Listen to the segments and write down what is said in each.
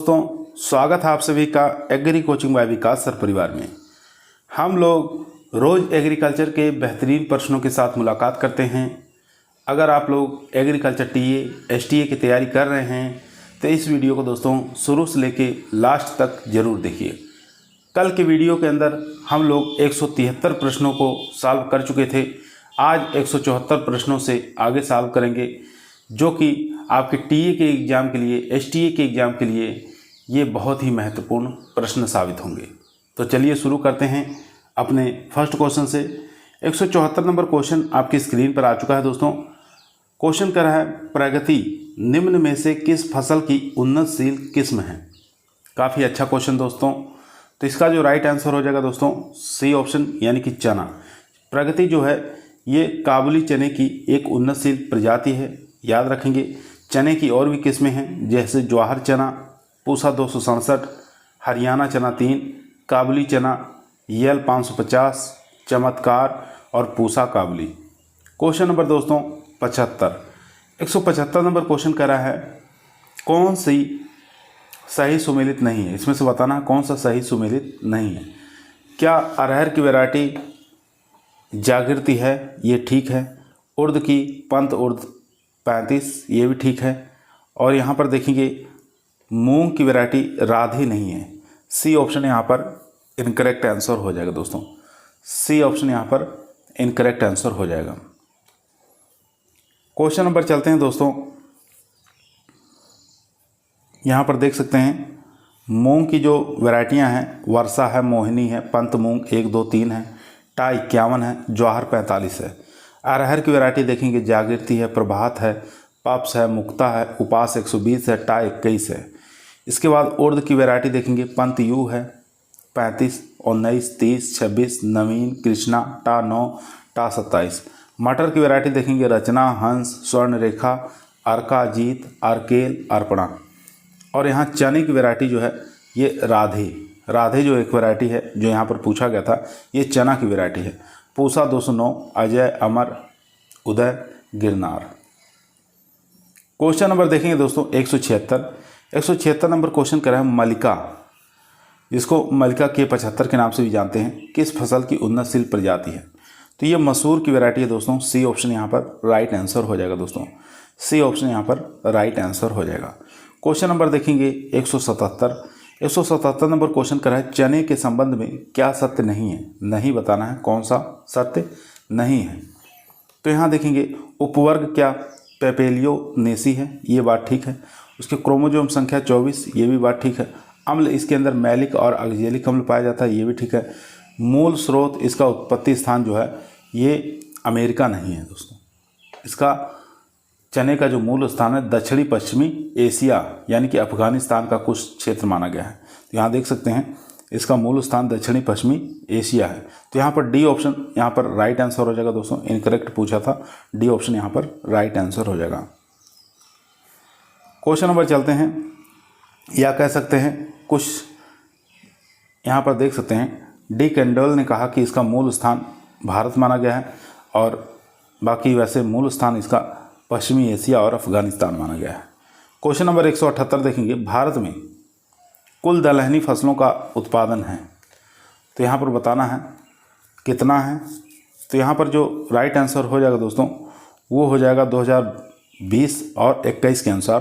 दोस्तों, स्वागत है आप सभी का एग्री कोचिंग बाय विकास सर परिवार में। हम लोग रोज़ एग्रीकल्चर के बेहतरीन प्रश्नों के साथ मुलाकात करते हैं। अगर आप लोग एग्रीकल्चर टीए एसटीए की तैयारी कर रहे हैं तो इस वीडियो को दोस्तों शुरू से लेके लास्ट तक ज़रूर देखिए। कल के वीडियो के अंदर हम लोग 173 प्रश्नों को सॉल्व कर चुके थे। आज 174 प्रश्नों से आगे सॉल्व करेंगे, जो कि आपके टीए के एग्ज़ाम के लिए, एसटीए के एग्ज़ाम के लिए ये बहुत ही महत्वपूर्ण प्रश्न साबित होंगे। तो चलिए शुरू करते हैं अपने फर्स्ट क्वेश्चन से। 174 नंबर क्वेश्चन आपकी स्क्रीन पर आ चुका है दोस्तों। क्वेश्चन कर रहा है, प्रगति निम्न में से किस फसल की उन्नतशील किस्म है। काफ़ी अच्छा क्वेश्चन दोस्तों। तो इसका जो राइट आंसर हो जाएगा दोस्तों सी ऑप्शन, यानी कि चना। प्रगति जो है ये काबुली चने की एक उन्नतशील प्रजाति है। याद रखेंगे, चने की और भी किस्में हैं, जैसे ज्वाहर चना, पूसा 267, हरियाणा चना 3, काबुली चना, यल 550, चमत्कार और पूसा काबुली। क्वेश्चन नंबर दोस्तों 75। 175 नंबर क्वेश्चन कर रहा है, कौन सी सही सुमेलित नहीं है। इसमें से बताना है कौन सा सही सुमेलित नहीं है। क्या अरहर की वैरायटी जागृति है, ये ठीक है। उर्द की पंत उर्द 35, ये भी ठीक है। और यहाँ पर देखेंगे मूंग की वैरायटी राधी नहीं है। सी ऑप्शन यहाँ पर इनकरेक्ट आंसर हो जाएगा दोस्तों। सी ऑप्शन यहाँ पर इनकरेक्ट आंसर हो जाएगा। क्वेश्चन नंबर चलते हैं दोस्तों। यहाँ पर देख सकते हैं मूंग की जो वैरायटियाँ हैं, वर्षा है, मोहिनी है, पंत मूंग 1 2 3 है, टा 51 है, ज्वाहर 45 है। अरहर की वैरायटी देखेंगे जागृति है, प्रभात है, पप्स है, मुक्ता है, उपास 120 है, टा 21 है। इसके बाद उर्द की वैरायटी देखेंगे, पंत यू है 35, 19, 30, 26, नवीन, कृष्णा, टा 9, टा 27। मटर की वैरायटी देखेंगे, रचना, हंस, स्वर्ण रेखा, अर्का, जीत, अर्केल, अर्पणा। और यहाँ चने की वैरायटी जो है ये राधे जो एक वैरायटी है जो यहाँ पर पूछा गया था, ये चना की वैरायटी है। पूसा 209, अजय, अमर, उदय, गिरनार। क्वेश्चन नंबर देखेंगे दोस्तों 176 नंबर क्वेश्चन कर रहा है, मलिका, जिसको मलिका के 75 के नाम से भी जानते हैं, किस फसल की उन्नतशील प्रजाति है। तो ये मसूर की वैरायटी है दोस्तों। सी ऑप्शन यहाँ पर राइट आंसर हो जाएगा दोस्तों। सी ऑप्शन यहाँ पर राइट आंसर हो जाएगा। क्वेश्चन नंबर देखेंगे 177 नंबर क्वेश्चन कर रहा है, चने के संबंध में क्या सत्य नहीं है। नहीं बताना है कौन सा सत्य नहीं है। तो यहाँ देखेंगे उपवर्ग क्या पेपेलियोनेसी है, ये बात ठीक है। उसके क्रोमोसोम संख्या 24, ये भी बात ठीक है। अम्ल इसके अंदर मैलिक और ऑक्जेलिक अम्ल पाया जाता है, ये भी ठीक है। मूल स्रोत इसका उत्पत्ति स्थान जो है ये अमेरिका नहीं है दोस्तों। इसका चने का जो मूल स्थान है दक्षिणी पश्चिमी एशिया, यानी कि अफगानिस्तान का कुछ क्षेत्र माना गया है। तो यहाँ देख सकते हैं इसका मूल स्थान दक्षिणी पश्चिमी एशिया है। तो यहाँ पर डी ऑप्शन यहाँ पर राइट आंसर हो जाएगा दोस्तों। इनकरेक्ट पूछा था, डी ऑप्शन यहाँ पर राइट आंसर हो जाएगा। क्वेश्चन नंबर चलते हैं, या कह सकते हैं कुछ यहाँ पर देख सकते हैं, डी कैंडल ने कहा कि इसका मूल स्थान भारत माना गया है, और बाकी वैसे मूल स्थान इसका पश्चिमी एशिया और अफगानिस्तान माना गया है। क्वेश्चन नंबर 178 देखेंगे, भारत में कुल दलहनी फसलों का उत्पादन है। तो यहाँ पर बताना है कितना है। तो यहाँ पर जो राइट आंसर हो जाएगा दोस्तों वो हो जाएगा 2020 और 21 के अनुसार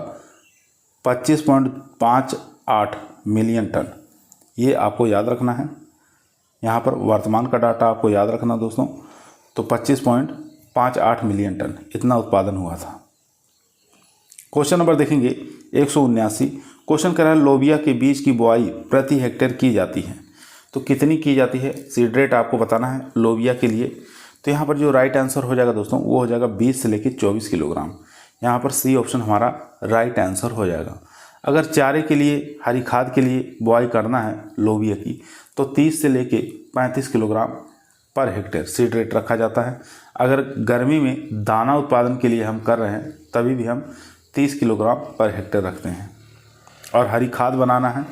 25.58 मिलियन टन। ये आपको याद रखना है। यहाँ पर वर्तमान का डाटा आपको याद रखना दोस्तों। तो 25.58 मिलियन टन इतना उत्पादन हुआ था। क्वेश्चन नंबर देखेंगे 179। क्वेश्चन कर रहा है, लोबिया के बीज की बुआई प्रति हेक्टेयर की जाती है। तो कितनी की जाती है, सीड रेट आपको बताना है लोबिया के लिए। तो यहाँ पर जो राइट आंसर हो जाएगा दोस्तों वो हो जाएगा 20 से लेकर 24 किलोग्राम। यहाँ पर सी ऑप्शन हमारा राइट आंसर हो जाएगा। अगर चारे के लिए, हरी खाद के लिए बुआई करना है लोबिया की, तो 30 से लेके 35 kilogram per hectare seed rate रखा जाता है। अगर गर्मी में दाना उत्पादन के लिए हम कर रहे हैं तभी भी हम 30 किलोग्राम पर हेक्टेयर रखते हैं, और हरी खाद बनाना है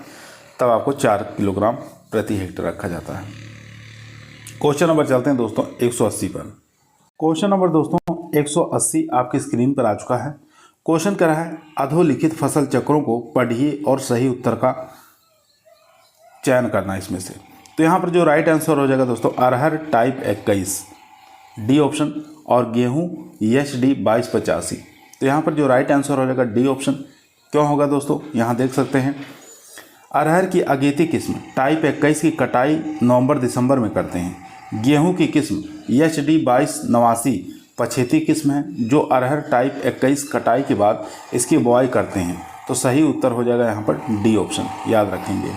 तब आपको 4 किलोग्राम प्रति हेक्टेयर रखा जाता है। क्वेश्चन नंबर चलते हैं दोस्तों 180 पर। क्वेश्चन नंबर दोस्तों 180 आपकी स्क्रीन पर आ चुका है। क्वेश्चन करा है अधोलिखित फसल चक्रों को पढ़िए और सही उत्तर का चयन करना इसमें से। तो यहाँ पर जो राइट आंसर हो जाएगा दोस्तों अरहर टाइप 21 डी ऑप्शन, और गेहूँ HD 2285। तो यहाँ पर जो राइट आंसर हो जाएगा डी ऑप्शन। क्यों होगा दोस्तों, यहाँ देख सकते हैं अरहर की अगेती किस्म टाइप 21 की कटाई नवंबर दिसंबर में करते हैं। गेहूं की किस्म HD 2289 पछेती किस्म है जो अरहर टाइप 21 कटाई के बाद इसकी बुआई करते हैं। तो सही उत्तर हो जाएगा यहाँ पर डी ऑप्शन, याद रखेंगे।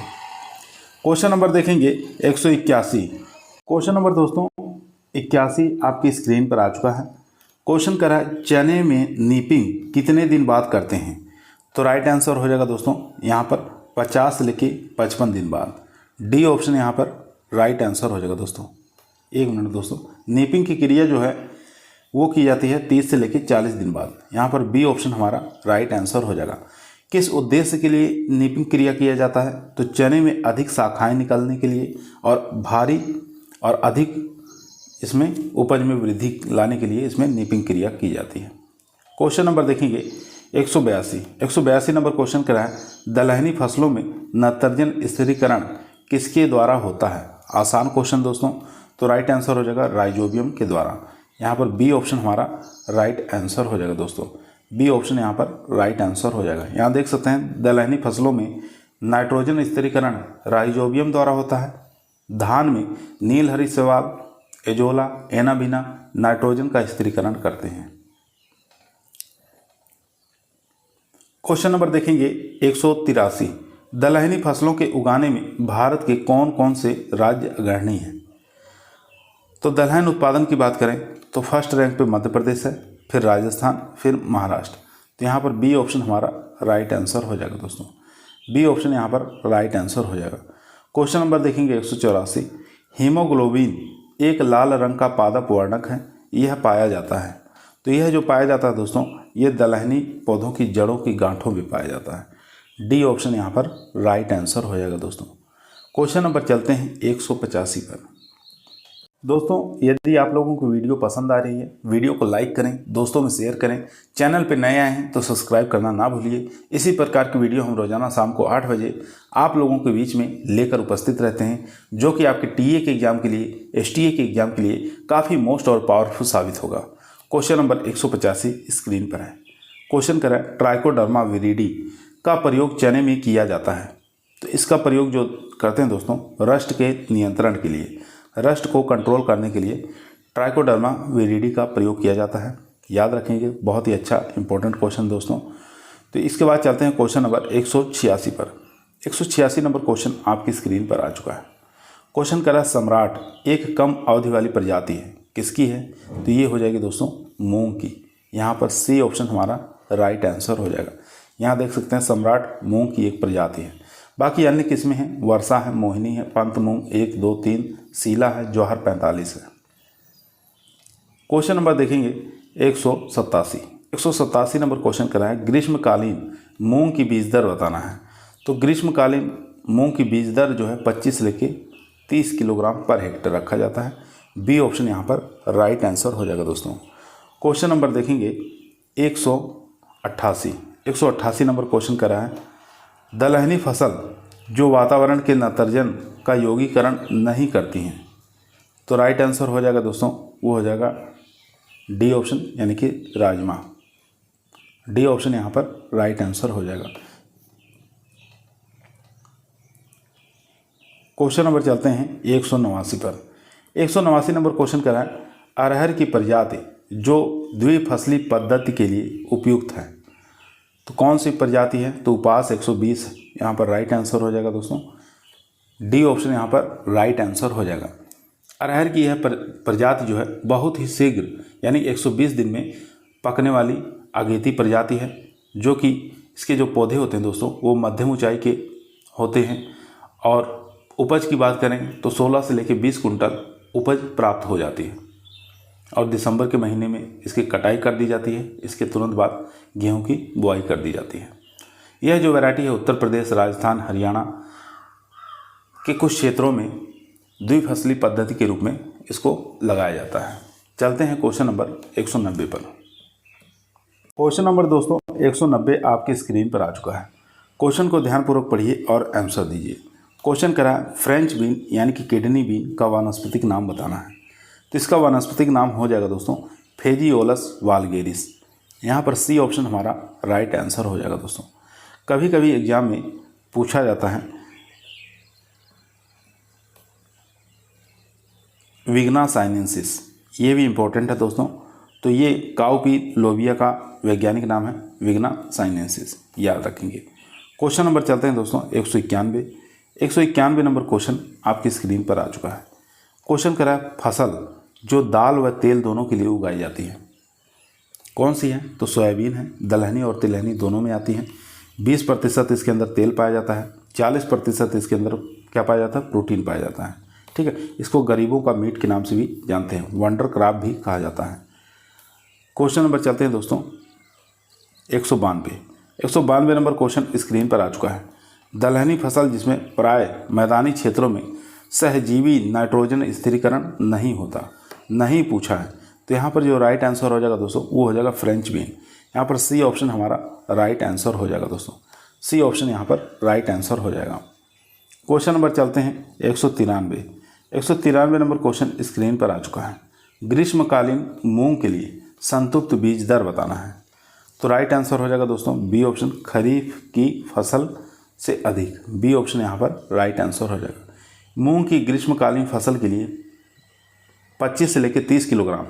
क्वेश्चन नंबर देखेंगे 181। क्वेश्चन नंबर दोस्तों 81 आपकी स्क्रीन पर आ चुका है। क्वेश्चन करा है चने में नीपिंग कितने दिन बाद करते हैं। तो राइट आंसर हो जाएगा दोस्तों यहाँ पर 50 से लेके 55 दिन बाद। डी ऑप्शन यहाँ पर राइट आंसर हो जाएगा दोस्तों। एक मिनट दोस्तों, नीपिंग की क्रिया जो है वो की जाती है 30 से लेके 40 दिन बाद। यहाँ पर बी ऑप्शन हमारा राइट आंसर हो जाएगा। किस उद्देश्य के लिए नीपिंग क्रिया किया जाता है। तो चने में अधिक शाखाएं निकलने के लिए और भारी और अधिक इसमें उपज में वृद्धि लाने के लिए इसमें नीपिंग क्रिया की जाती है। क्वेश्चन नंबर देखेंगे 182 नंबर क्वेश्चन करा है दलहनी फसलों में नाइट्रोजन स्थिरीकरण किसके द्वारा होता है। आसान क्वेश्चन दोस्तों। तो राइट आंसर हो जाएगा राइजोबियम के द्वारा। यहाँ पर बी ऑप्शन हमारा राइट आंसर हो जाएगा दोस्तों। बी ऑप्शन यहाँ पर राइट आंसर हो जाएगा। यहाँ देख सकते हैं दलहनी फसलों में नाइट्रोजन स्थिरीकरण राइजोबियम द्वारा होता है। धान में नीलहरी शैवाल, एजोला, एनाबीना नाइट्रोजन का स्थिरीकरण करते हैं। क्वेश्चन नंबर देखेंगे 183 दलहनी फसलों के उगाने में भारत के कौन कौन से राज्य अग्रणी हैं। तो दलहन उत्पादन की बात करें तो फर्स्ट रैंक पे मध्य प्रदेश है, फिर राजस्थान, फिर महाराष्ट्र। तो यहाँ पर बी ऑप्शन हमारा राइट आंसर हो जाएगा दोस्तों। बी ऑप्शन यहाँ पर राइट आंसर हो जाएगा। क्वेश्चन नंबर देखेंगे 184 हीमोग्लोबिन एक लाल रंग का पादप वर्णक है, यह पाया जाता है। तो यह जो पाया जाता है दोस्तों ये दलहनी पौधों की जड़ों की गांठों में पाया जाता है। डी ऑप्शन यहाँ पर राइट आंसर हो जाएगा दोस्तों। क्वेश्चन नंबर चलते हैं 185 पर। दोस्तों यदि आप लोगों को वीडियो पसंद आ रही है वीडियो को लाइक करें, दोस्तों में शेयर करें, चैनल पर नए आए हैं तो सब्सक्राइब करना ना भूलिए। इसी प्रकार की वीडियो हम रोजाना शाम को 8 बजे आप लोगों के बीच में लेकर उपस्थित रहते हैं, जो कि आपके टीए के एग्जाम के लिए, एसटीए के एग्जाम के लिए काफ़ी मोस्ट और पावरफुल साबित होगा। क्वेश्चन नंबर 185 स्क्रीन पर है। क्वेश्चन करा ट्राइकोडर्मा विरिडी का प्रयोग चने में किया जाता है। तो इसका प्रयोग जो करते हैं दोस्तों रस्ट के नियंत्रण के लिए, रस्ट को कंट्रोल करने के लिए ट्राइकोडर्मा विरिडी का प्रयोग किया जाता है। याद रखेंगे, बहुत ही अच्छा इंपॉर्टेंट क्वेश्चन दोस्तों। तो इसके बाद चलते हैं क्वेश्चन नंबर 186 पर। 186 नंबर क्वेश्चन आपकी स्क्रीन पर आ चुका है। क्वेश्चन करा सम्राट एक कम अवधि वाली प्रजाति है, किसकी है। तो ये हो जाएगी दोस्तों मूंग की। यहाँ पर सी ऑप्शन हमारा राइट आंसर हो जाएगा। यहाँ देख सकते हैं सम्राट मूंग की एक प्रजाति है। बाकी अन्य किस्में हैं, वर्षा है, मोहिनी है, पंत मूंग 1, 2, 3, सीला है, जौहर 45 है। क्वेश्चन नंबर देखेंगे 187 नंबर क्वेश्चन करा है ग्रीष्मकालीन मूंग की बीज दर बताना है। तो ग्रीष्मकालीन मूंग की बीज दर जो है 25 से लेके 30 किलोग्राम पर हेक्टेयर रखा जाता है। बी ऑप्शन यहाँ पर राइट आंसर हो जाएगा दोस्तों। क्वेश्चन नंबर देखेंगे 188 नंबर क्वेश्चन करा है दलहनी फसल जो वातावरण के नाइट्रोजन का यौगीकरण नहीं करती हैं। तो राइट आंसर हो जाएगा दोस्तों, वो हो जाएगा डी ऑप्शन यानी कि राजमा। डी ऑप्शन यहाँ पर राइट आंसर हो जाएगा। क्वेश्चन नंबर चलते हैं 189 पर। 189 नंबर क्वेश्चन करा है अरहर की प्रजाति जो द्विफसली पद्धति के लिए उपयुक्त है। तो कौन सी प्रजाति है। तो उपास 120 यहाँ पर राइट आंसर हो जाएगा दोस्तों। डी ऑप्शन यहाँ पर राइट आंसर हो जाएगा। अरहर की यह प्रजाति जो है बहुत ही शीघ्र यानी 120 दिन में पकने वाली अगेती प्रजाति है, जो कि इसके जो पौधे होते हैं दोस्तों वो मध्यम ऊंचाई के होते हैं। और उपज की बात करें तो 16 से लेकर 20 कुंटल उपज प्राप्त हो जाती है। और दिसंबर के महीने में इसकी कटाई कर दी जाती है। इसके तुरंत बाद गेहूं की बुआई कर दी जाती है। यह जो वैरायटी है उत्तर प्रदेश, राजस्थान, हरियाणा के कुछ क्षेत्रों में द्विफसली पद्धति के रूप में इसको लगाया जाता है। चलते हैं क्वेश्चन नंबर 190 पर। क्वेश्चन नंबर दोस्तों 190 आपकी स्क्रीन पर आ चुका है। क्वेश्चन को ध्यानपूर्वक पढ़िए और आंसर दीजिए। क्वेश्चन करा फ्रेंच बीन यानी कि किडनी बीन का वानस्पतिक नाम बताना है। तो इसका वानस्पतिक नाम हो जाएगा दोस्तों फेजियोलस वाल्गेरिस। यहाँ पर सी ऑप्शन हमारा राइट आंसर हो जाएगा दोस्तों। कभी कभी एग्जाम में पूछा जाता है विग्ना साइनेंसिस, ये भी इम्पोर्टेंट है दोस्तों। तो ये काउपी लोबिया का वैज्ञानिक नाम है विग्ना साइनेंसिस, याद रखेंगे। क्वेश्चन नंबर चलते हैं दोस्तों 191 नंबर क्वेश्चन आपकी स्क्रीन पर आ चुका है। क्वेश्चन करा फसल जो दाल व तेल दोनों के लिए उगाई जाती है कौन सी है? तो सोयाबीन है। दलहनी और तिलहनी दोनों में आती हैं। 20% इसके अंदर तेल पाया जाता है, 40% इसके अंदर क्या पाया जाता है? प्रोटीन पाया जाता है। ठीक है, इसको गरीबों का मीट के नाम से भी जानते हैं, वंडर क्रॉप भी कहा जाता है। क्वेश्चन नंबर चलते हैं दोस्तों 192 नंबर क्वेश्चन स्क्रीन पर आ चुका है। दलहनी फसल जिसमें प्राय मैदानी क्षेत्रों में सहजीवी नाइट्रोजन स्थिरीकरण नहीं होता, नहीं पूछा है। तो यहाँ पर जो राइट आंसर हो जाएगा दोस्तों वो हो जाएगा फ्रेंच बीन। यहाँ पर सी ऑप्शन हमारा राइट आंसर हो जाएगा दोस्तों। सी ऑप्शन यहाँ पर राइट आंसर हो जाएगा। क्वेश्चन नंबर चलते हैं 193 नंबर क्वेश्चन स्क्रीन पर आ चुका है। ग्रीष्मकालीन मूंग के लिए संतृप्त बीज दर बताना है। तो राइट आंसर हो जाएगा दोस्तों बी ऑप्शन खरीफ की फसल से अधिक। बी ऑप्शन यहाँ पर राइट आंसर हो जाएगा। मूंग की ग्रीष्मकालीन फसल के लिए 25 से लेकर 30 किलोग्राम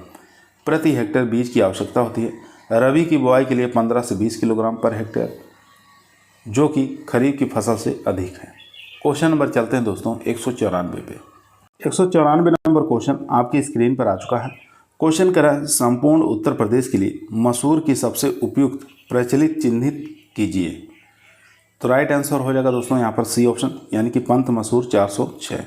प्रति हेक्टेयर बीज की आवश्यकता होती है। रबी की बुआई के लिए 15 से 20 किलोग्राम पर हेक्टेयर, जो कि खरीफ की फसल से अधिक है। क्वेश्चन नंबर चलते हैं दोस्तों 194 पे। 194 नंबर क्वेश्चन आपकी स्क्रीन पर आ चुका है। क्वेश्चन करा संपूर्ण उत्तर प्रदेश के लिए मसूर की सबसे उपयुक्त प्रचलित चिन्हित कीजिए। तो राइट आंसर हो जाएगा दोस्तों यहाँ पर सी ऑप्शन यानी कि पंत मसूर 406।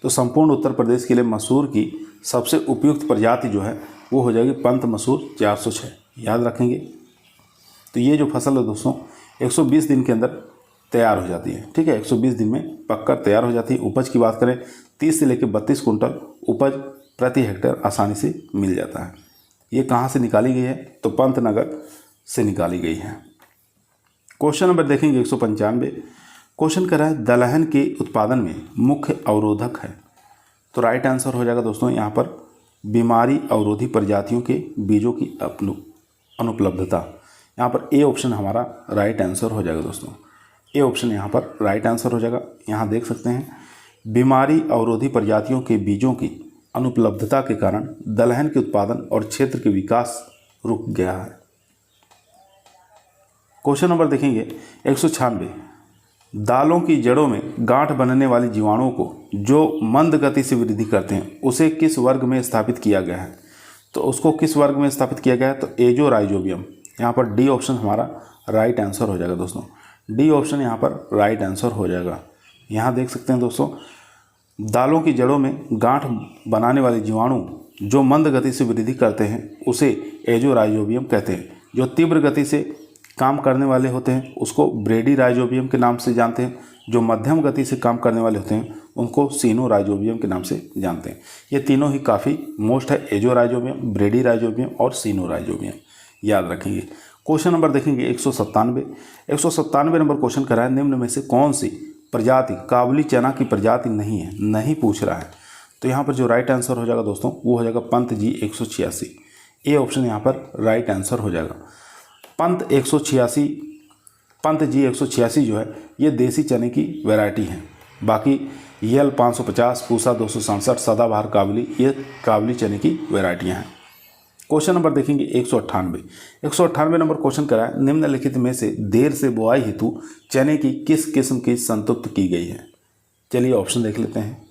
तो संपूर्ण उत्तर प्रदेश के लिए मसूर की सबसे उपयुक्त प्रजाति जो है वो हो जाएगी पंत मसूर 406, याद रखेंगे। तो ये जो फसल है दोस्तों 120 दिन के अंदर तैयार हो जाती है। ठीक है, 120 दिन में पककर तैयार हो जाती है। उपज की बात करें 30 से लेकर 32 कुंटल उपज प्रति हेक्टेयर आसानी से मिल जाता है। ये कहाँ से निकाली गई है? तो पंतनगर से निकाली गई है। क्वेश्चन नंबर देखेंगे 195। क्वेश्चन कर रहा है दलहन के उत्पादन में मुख्य अवरोधक है। तो राइट आंसर हो जाएगा दोस्तों यहाँ पर बीमारी अवरोधी प्रजातियों के बीजों की अनुपलब्धता। यहाँ पर ए ऑप्शन हमारा राइट आंसर हो जाएगा दोस्तों। ए ऑप्शन यहाँ पर राइट आंसर हो जाएगा। यहाँ देख सकते हैं बीमारी अवरोधी प्रजातियों के बीजों की अनुपलब्धता के कारण दलहन के उत्पादन और क्षेत्र के विकास रुक गया है। क्वेश्चन नंबर देखेंगे 196। दालों की जड़ों में गांठ बनने वाली जीवाणुओं को जो मंद गति से वृद्धि करते हैं उसे किस वर्ग में स्थापित किया गया है? तो उसको किस वर्ग में स्थापित किया गया है? तो एजोराइजोबियम। यहाँ पर डी ऑप्शन हमारा राइट आंसर हो जाएगा दोस्तों। डी ऑप्शन यहाँ पर राइट आंसर हो जाएगा। यहाँ देख सकते हैं दोस्तों दालों की जड़ों में गांठ बनाने वाले जीवाणु जो मंद गति से वृद्धि करते हैं उसे एजोराइजोबियम कहते हैं। जो तीव्र गति से काम करने वाले होते हैं उसको ब्रेडीराइजोबियम के नाम से जानते हैं। जो मध्यम गति से काम करने वाले होते हैं उनको सीनोराइजोबियम के नाम से जानते हैं। ये तीनों ही काफ़ी मोस्ट है, एजोराइजोबियम, ब्रेडीराइजोबियम और सीनोराइजोबियम, याद रखेंगे। क्वेश्चन नंबर देखेंगे 197 नंबर क्वेश्चन करा है निम्न में से कौन सी प्रजाति काबुली चना की प्रजाति नहीं है? नहीं पूछ रहा है। तो यहाँ पर जो राइट आंसर हो जाएगा दोस्तों वो हो जाएगा पंत जी 186। ए ऑप्शन यहाँ पर राइट आंसर हो जाएगा। पंत जी 186 जो है ये देसी चने की वैरायटी है। बाकी यल 550, पूसा 267, सदाबहार काबुली, ये काबुली चने की वैरायटियाँ हैं। क्वेश्चन नंबर देखेंगे 198 नंबर क्वेश्चन करा है निम्नलिखित में से देर से बुआई हेतु चने की किस किस्म की संतुप्त की गई है? चलिए ऑप्शन देख लेते हैं।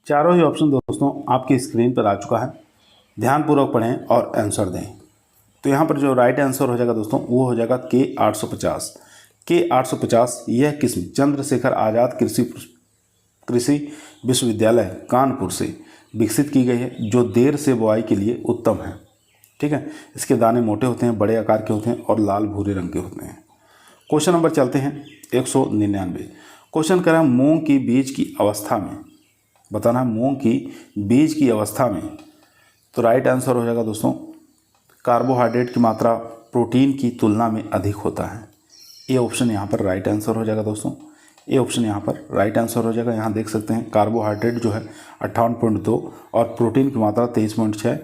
चारों ही ऑप्शन दोस्तों आपकी स्क्रीन पर आ चुका है, ध्यानपूर्वक पढ़ें और आंसर दें। तो यहाँ पर जो राइट आंसर हो जाएगा दोस्तों वो हो जाएगा K850। K850 यह किस्म चंद्रशेखर आज़ाद कृषि विश्वविद्यालय कानपुर से विकसित की गई है, जो देर से बुआई के लिए उत्तम है। ठीक है, इसके दाने मोटे होते हैं, बड़े आकार के होते हैं और लाल भूरे रंग के होते हैं। क्वेश्चन नंबर चलते हैं 199। क्वेश्चन करा मूंग की बीज की अवस्था में बताना, मूंग की बीज की अवस्था में। तो राइट आंसर हो जाएगा दोस्तों कार्बोहाइड्रेट की मात्रा प्रोटीन की तुलना में अधिक होता है। ए ऑप्शन यहाँ पर राइट आंसर हो जाएगा दोस्तों। ए ऑप्शन यहाँ पर राइट आंसर हो जाएगा। यहाँ देख सकते हैं कार्बोहाइड्रेट जो है 58.2 और प्रोटीन की मात्रा 23.6,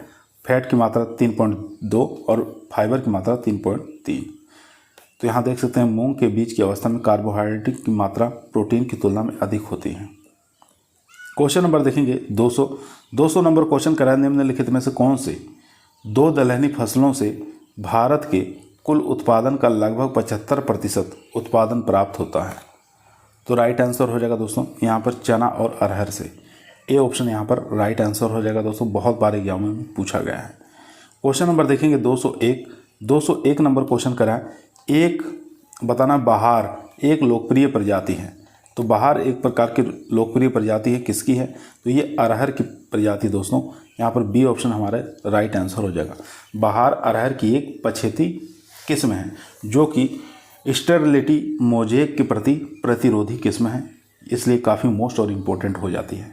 फैट की मात्रा 3.2 और फाइबर की मात्रा 3.3। तो यहाँ देख सकते हैं मूंग के बीज की अवस्था में कार्बोहाइड्रेट की मात्रा प्रोटीन की तुलना में अधिक होती है। क्वेश्चन नंबर देखेंगे 200 नंबर क्वेश्चन कराया निम्नलिखित में से कौन से दो दलहनी फसलों से भारत के कुल उत्पादन का लगभग 75% उत्पादन प्राप्त होता है। तो राइट आंसर हो जाएगा दोस्तों यहाँ पर चना और अरहर से। ए ऑप्शन यहाँ पर राइट आंसर हो जाएगा दोस्तों, बहुत बार एग्जाम में पूछा गया है। क्वेश्चन नंबर देखेंगे 201 नंबर क्वेश्चन करा है। एक बताना बहार एक लोकप्रिय प्रजाति है। तो बहार एक प्रकार की लोकप्रिय प्रजाति है, किसकी है? तो ये अरहर की प्रजाति दोस्तों। यहाँ पर बी ऑप्शन हमारा राइट आंसर हो जाएगा। बहार अरहर की एक पछेती किस्म है जो कि स्टेरिलिटी मोजेक के प्रति प्रतिरोधी किस्म है, इसलिए काफ़ी मोस्ट और इम्पोर्टेंट हो जाती है।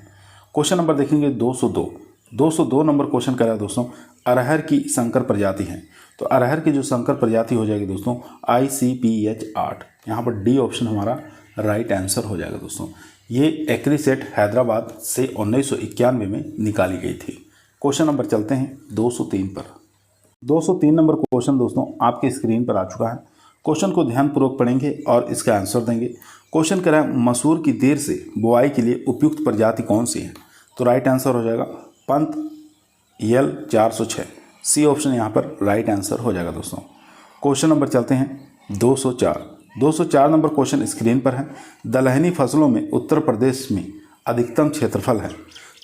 क्वेश्चन नंबर देखेंगे 202 नंबर क्वेश्चन करा है दोस्तों। अरहर की संकर प्रजाति है। तो अरहर की जो संकर प्रजाति हो जाएगी दोस्तों ICPH 8। यहाँ पर डी ऑप्शन हमारा राइट आंसर हो जाएगा दोस्तों। ये एक्रीसेट हैदराबाद से 1991 में निकाली गई थी। क्वेश्चन नंबर चलते हैं 203 पर। 203 नंबर क्वेश्चन दोस्तों आपके स्क्रीन पर आ चुका है। क्वेश्चन को ध्यानपूर्वक पढ़ेंगे और इसका आंसर देंगे। क्वेश्चन कह रहा है मसूर की देर से बुआई के लिए उपयुक्त प्रजाति कौन सी है? तो राइट आंसर हो जाएगा पंत L 406। सी ऑप्शन यहाँ पर राइट आंसर हो जाएगा दोस्तों। क्वेश्चन नंबर चलते हैं 204 नंबर क्वेश्चन स्क्रीन पर है। दलहनी फसलों में उत्तर प्रदेश में अधिकतम क्षेत्रफल है,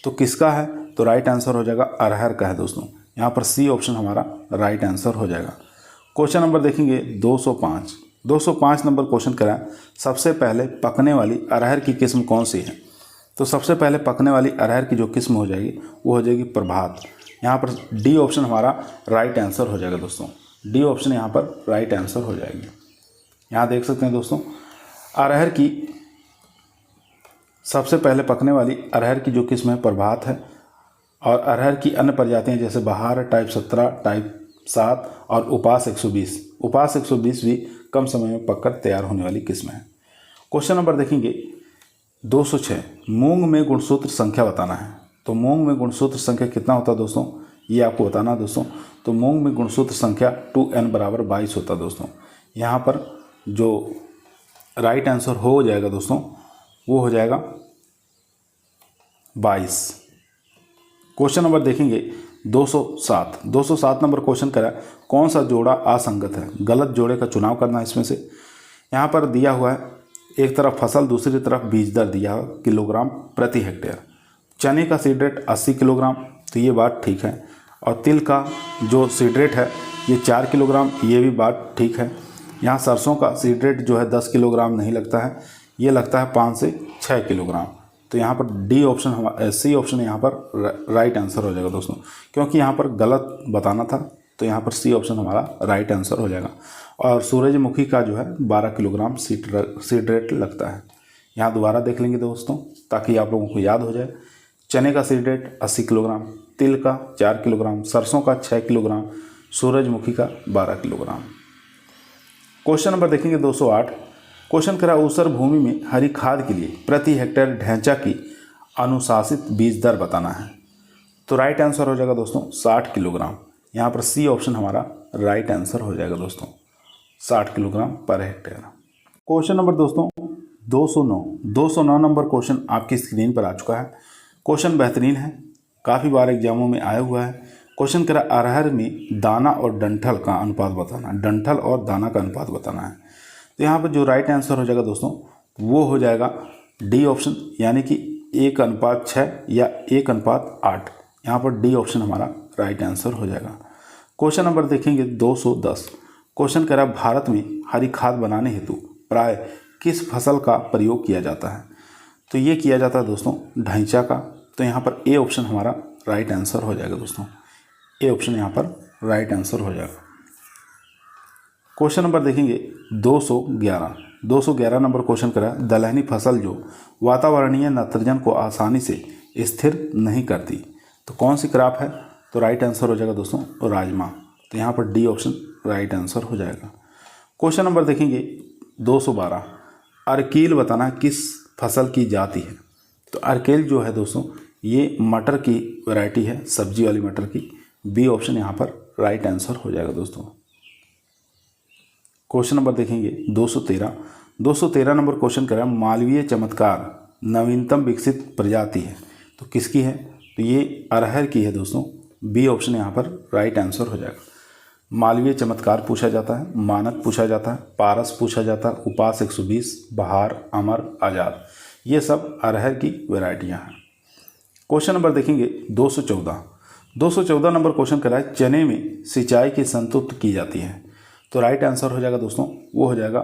तो किसका है? तो राइट आंसर हो जाएगा अरहर का है दोस्तों। यहाँ पर सी ऑप्शन हमारा राइट आंसर हो जाएगा। क्वेश्चन नंबर देखेंगे 205 नंबर क्वेश्चन करा। सबसे पहले पकने वाली अरहर की किस्म कौन सी है? तो सबसे पहले पकने वाली अरहर की जो किस्म हो जाएगी वो हो जाएगी प्रभात। यहाँ पर डी ऑप्शन हमारा राइट आंसर हो जाएगा दोस्तों। डी ऑप्शन यहाँ पर राइट आंसर हो जाएगी। यहाँ देख सकते हैं दोस्तों अरहर की सबसे पहले पकने वाली अरहर की जो किस्म है प्रभात है। और अरहर की अन्य प्रजातियाँ जैसे बहार टाइप 17, टाइप 7 और उपास 120 भी कम समय में पककर तैयार होने वाली किस्म है। क्वेश्चन नंबर देखेंगे 206। मूंग में गुणसूत्र संख्या बताना है। तो मूंग में गुणसूत्र संख्या कितना होता है दोस्तों, ये आपको बताना है दोस्तों। तो मूंग में गुणसूत्र संख्या 2n बराबर 22 होता है दोस्तों। यहाँ पर जो राइट आंसर हो जाएगा दोस्तों वो हो जाएगा 22। क्वेश्चन नंबर देखेंगे 207 नंबर क्वेश्चन करा। कौन सा जोड़ा असंगत है? गलत जोड़े का चुनाव करना है इसमें से। यहाँ पर दिया हुआ है एक तरफ फसल दूसरी तरफ बीज दर दिया हुआ किलोग्राम प्रति हेक्टेयर। चने का सीड रेट 80 किलोग्राम, तो ये बात ठीक है। और तिल का जो सीड रेट है ये 4 किलोग्राम, ये भी बात ठीक है। यहाँ सरसों का सीड रेट जो है 10 किलोग्राम नहीं लगता है, ये लगता है 5 से 6 किलोग्राम। तो यहाँ पर डी ऑप्शन सी ऑप्शन यहाँ पर राइट आंसर हो जाएगा दोस्तों, क्योंकि यहाँ पर गलत बताना था। तो यहाँ पर सी ऑप्शन हमारा राइट आंसर हो जाएगा। और सूरजमुखी का जो है 12 किलोग्राम सीड रेट लगता है। यहाँ दोबारा देख लेंगे दोस्तों ताकि आप लोगों को याद हो जाए। चने का सीड रेट 80 किलोग्राम, तिल का 4 किलोग्राम, सरसों का 6 किलोग्राम, सूरजमुखी का 12 किलोग्राम। क्वेश्चन नंबर देखेंगे 208। क्वेश्चन करा ऊसर भूमि में हरी खाद के लिए प्रति हेक्टेयर ढैंचा की अनुशासित बीज दर बताना है। तो राइट आंसर हो जाएगा दोस्तों 60 किलोग्राम। यहाँ पर सी ऑप्शन हमारा राइट आंसर हो जाएगा दोस्तों, 60 kilogram per hectare. Question number दोस्तों 209 नंबर क्वेश्चन आपकी स्क्रीन पर आ चुका है। क्वेश्चन बेहतरीन है, काफ़ी बार एग्जामों में आया हुआ है। क्वेश्चन करा अरहर में दाना और डंठल का अनुपात बताना, डंठल और दाना का अनुपात बताना है। तो यहाँ पर जो राइट आंसर हो जाएगा दोस्तों वो हो जाएगा डी ऑप्शन, यानी कि 1:6 या 1:8। यहाँ पर डी ऑप्शन हमारा राइट आंसर हो जाएगा। क्वेश्चन नंबर देखेंगे 210। क्वेश्चन करा भारत में हरी खाद बनाने हेतु प्राय किस फसल का प्रयोग किया जाता है? तो ये किया जाता है दोस्तों ढैंचा का। तो यहाँ पर ए ऑप्शन हमारा राइट आंसर हो जाएगा दोस्तों, ए ऑप्शन यहाँ पर राइट आंसर हो जाएगा। क्वेश्चन नंबर देखेंगे 211 नंबर क्वेश्चन करा दलहनी फसल जो वातावरणीय नाइट्रोजन को आसानी से स्थिर नहीं करती, तो कौन सी क्रॉप है? तो राइट आंसर हो जाएगा दोस्तों राजमा। तो यहाँ पर डी ऑप्शन राइट आंसर हो जाएगा। क्वेश्चन नंबर देखेंगे 212, अर्किल बताना किस फसल की जाति है। तो अर्किल जो है दोस्तों ये मटर की वैरायटी है, सब्जी वाली मटर की। बी ऑप्शन यहाँ पर राइट आंसर हो जाएगा दोस्तों। क्वेश्चन नंबर देखेंगे 213 नंबर क्वेश्चन करें, मालवीय चमत्कार नवीनतम विकसित प्रजाति है तो किसकी है। तो ये अरहर की है दोस्तों। बी ऑप्शन यहाँ पर राइट आंसर हो जाएगा। मालवीय चमत्कार पूछा जाता है, मानक पूछा जाता है, पारस पूछा जाता है, उपास 120, बहार, अमर, आज़ाद, ये सब अरहर की वैरायटियाँ हैं। क्वेश्चन नंबर देखेंगे 214 नंबर क्वेश्चन करा है, चने में सिंचाई की संतृप्त की जाती है। तो राइट आंसर हो जाएगा दोस्तों, वो हो जाएगा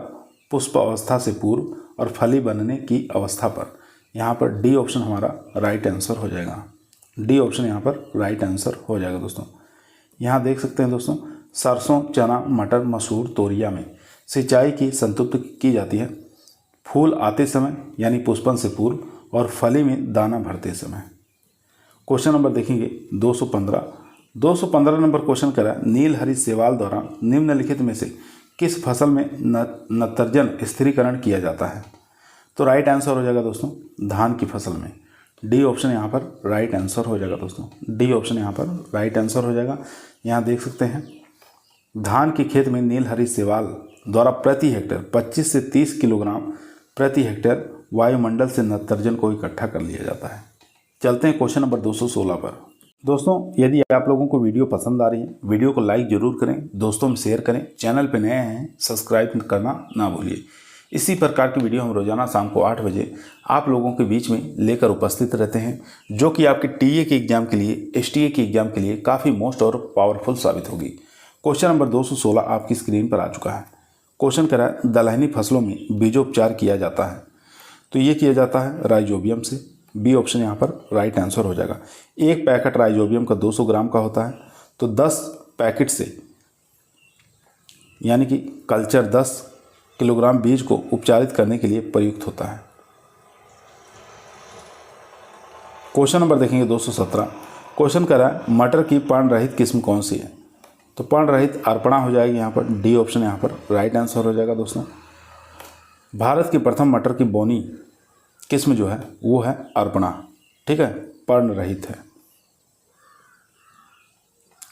पुष्प अवस्था से पूर्व और फली बनने की अवस्था पर। यहाँ पर डी ऑप्शन हमारा राइट आंसर हो जाएगा। डी ऑप्शन यहाँ पर राइट आंसर हो जाएगा दोस्तों। यहाँ देख सकते हैं दोस्तों, सरसों, चना, मटर, मसूर, तोरिया में सिंचाई की संतृप्त की जाती है फूल आते समय यानी पुष्पन से पूर्व और फली में दाना भरते समय। क्वेश्चन नंबर देखेंगे 215 नंबर क्वेश्चन करा, नीलहरी सेवाल द्वारा निम्नलिखित में से किस फसल में नत्रजन स्थिरीकरण किया जाता है। तो राइट आंसर हो जाएगा दोस्तों धान की फसल में। डी ऑप्शन यहाँ पर राइट आंसर हो जाएगा दोस्तों। डी ऑप्शन यहाँ पर राइट आंसर हो जाएगा। यहाँ देख सकते हैं धान के खेत में नीलहरी सेवाल द्वारा प्रति हेक्टेयर 25 से 30 किलोग्राम प्रति हेक्टेयर वायुमंडल से नत्रजन को इकट्ठा कर लिया जाता है। चलते हैं क्वेश्चन नंबर 216 पर। दोस्तों यदि आप लोगों को वीडियो पसंद आ रही है, वीडियो को लाइक जरूर करें, दोस्तों में शेयर करें, चैनल पर नए हैं सब्सक्राइब करना ना भूलिए। इसी प्रकार की वीडियो हम रोजाना शाम को 8 बजे आप लोगों के बीच में लेकर उपस्थित रहते हैं, जो कि आपके टीए के एग्जाम के लिए, एसटीए के एग्जाम के लिए काफ़ी मोस्ट और पावरफुल साबित होगी। क्वेश्चन नंबर 216 आपकी स्क्रीन पर आ चुका है। क्वेश्चन करा है, दलहनी फसलों में बीजोपचार किया जाता है। तो ये किया जाता है राइजोबियम से। बी ऑप्शन यहाँ पर राइट आंसर हो जाएगा। एक पैकेट राइजोबियम का 200 ग्राम का होता है, तो 10 पैकेट से यानी कि कल्चर 10 किलोग्राम बीज को उपचारित करने के लिए प्रयुक्त होता है। क्वेश्चन नंबर देखेंगे 217। क्वेश्चन करा है, मटर की पर्णरहित किस्म कौन सी है। तो पर्णरहित अर्पणा हो जाएगी यहाँ पर। डी ऑप्शन यहाँ पर राइट आंसर हो जाएगा दोस्तों। भारत की प्रथम मटर की बोनी किस्म जो है वो है अर्पणा, ठीक है, पर्णरहित है।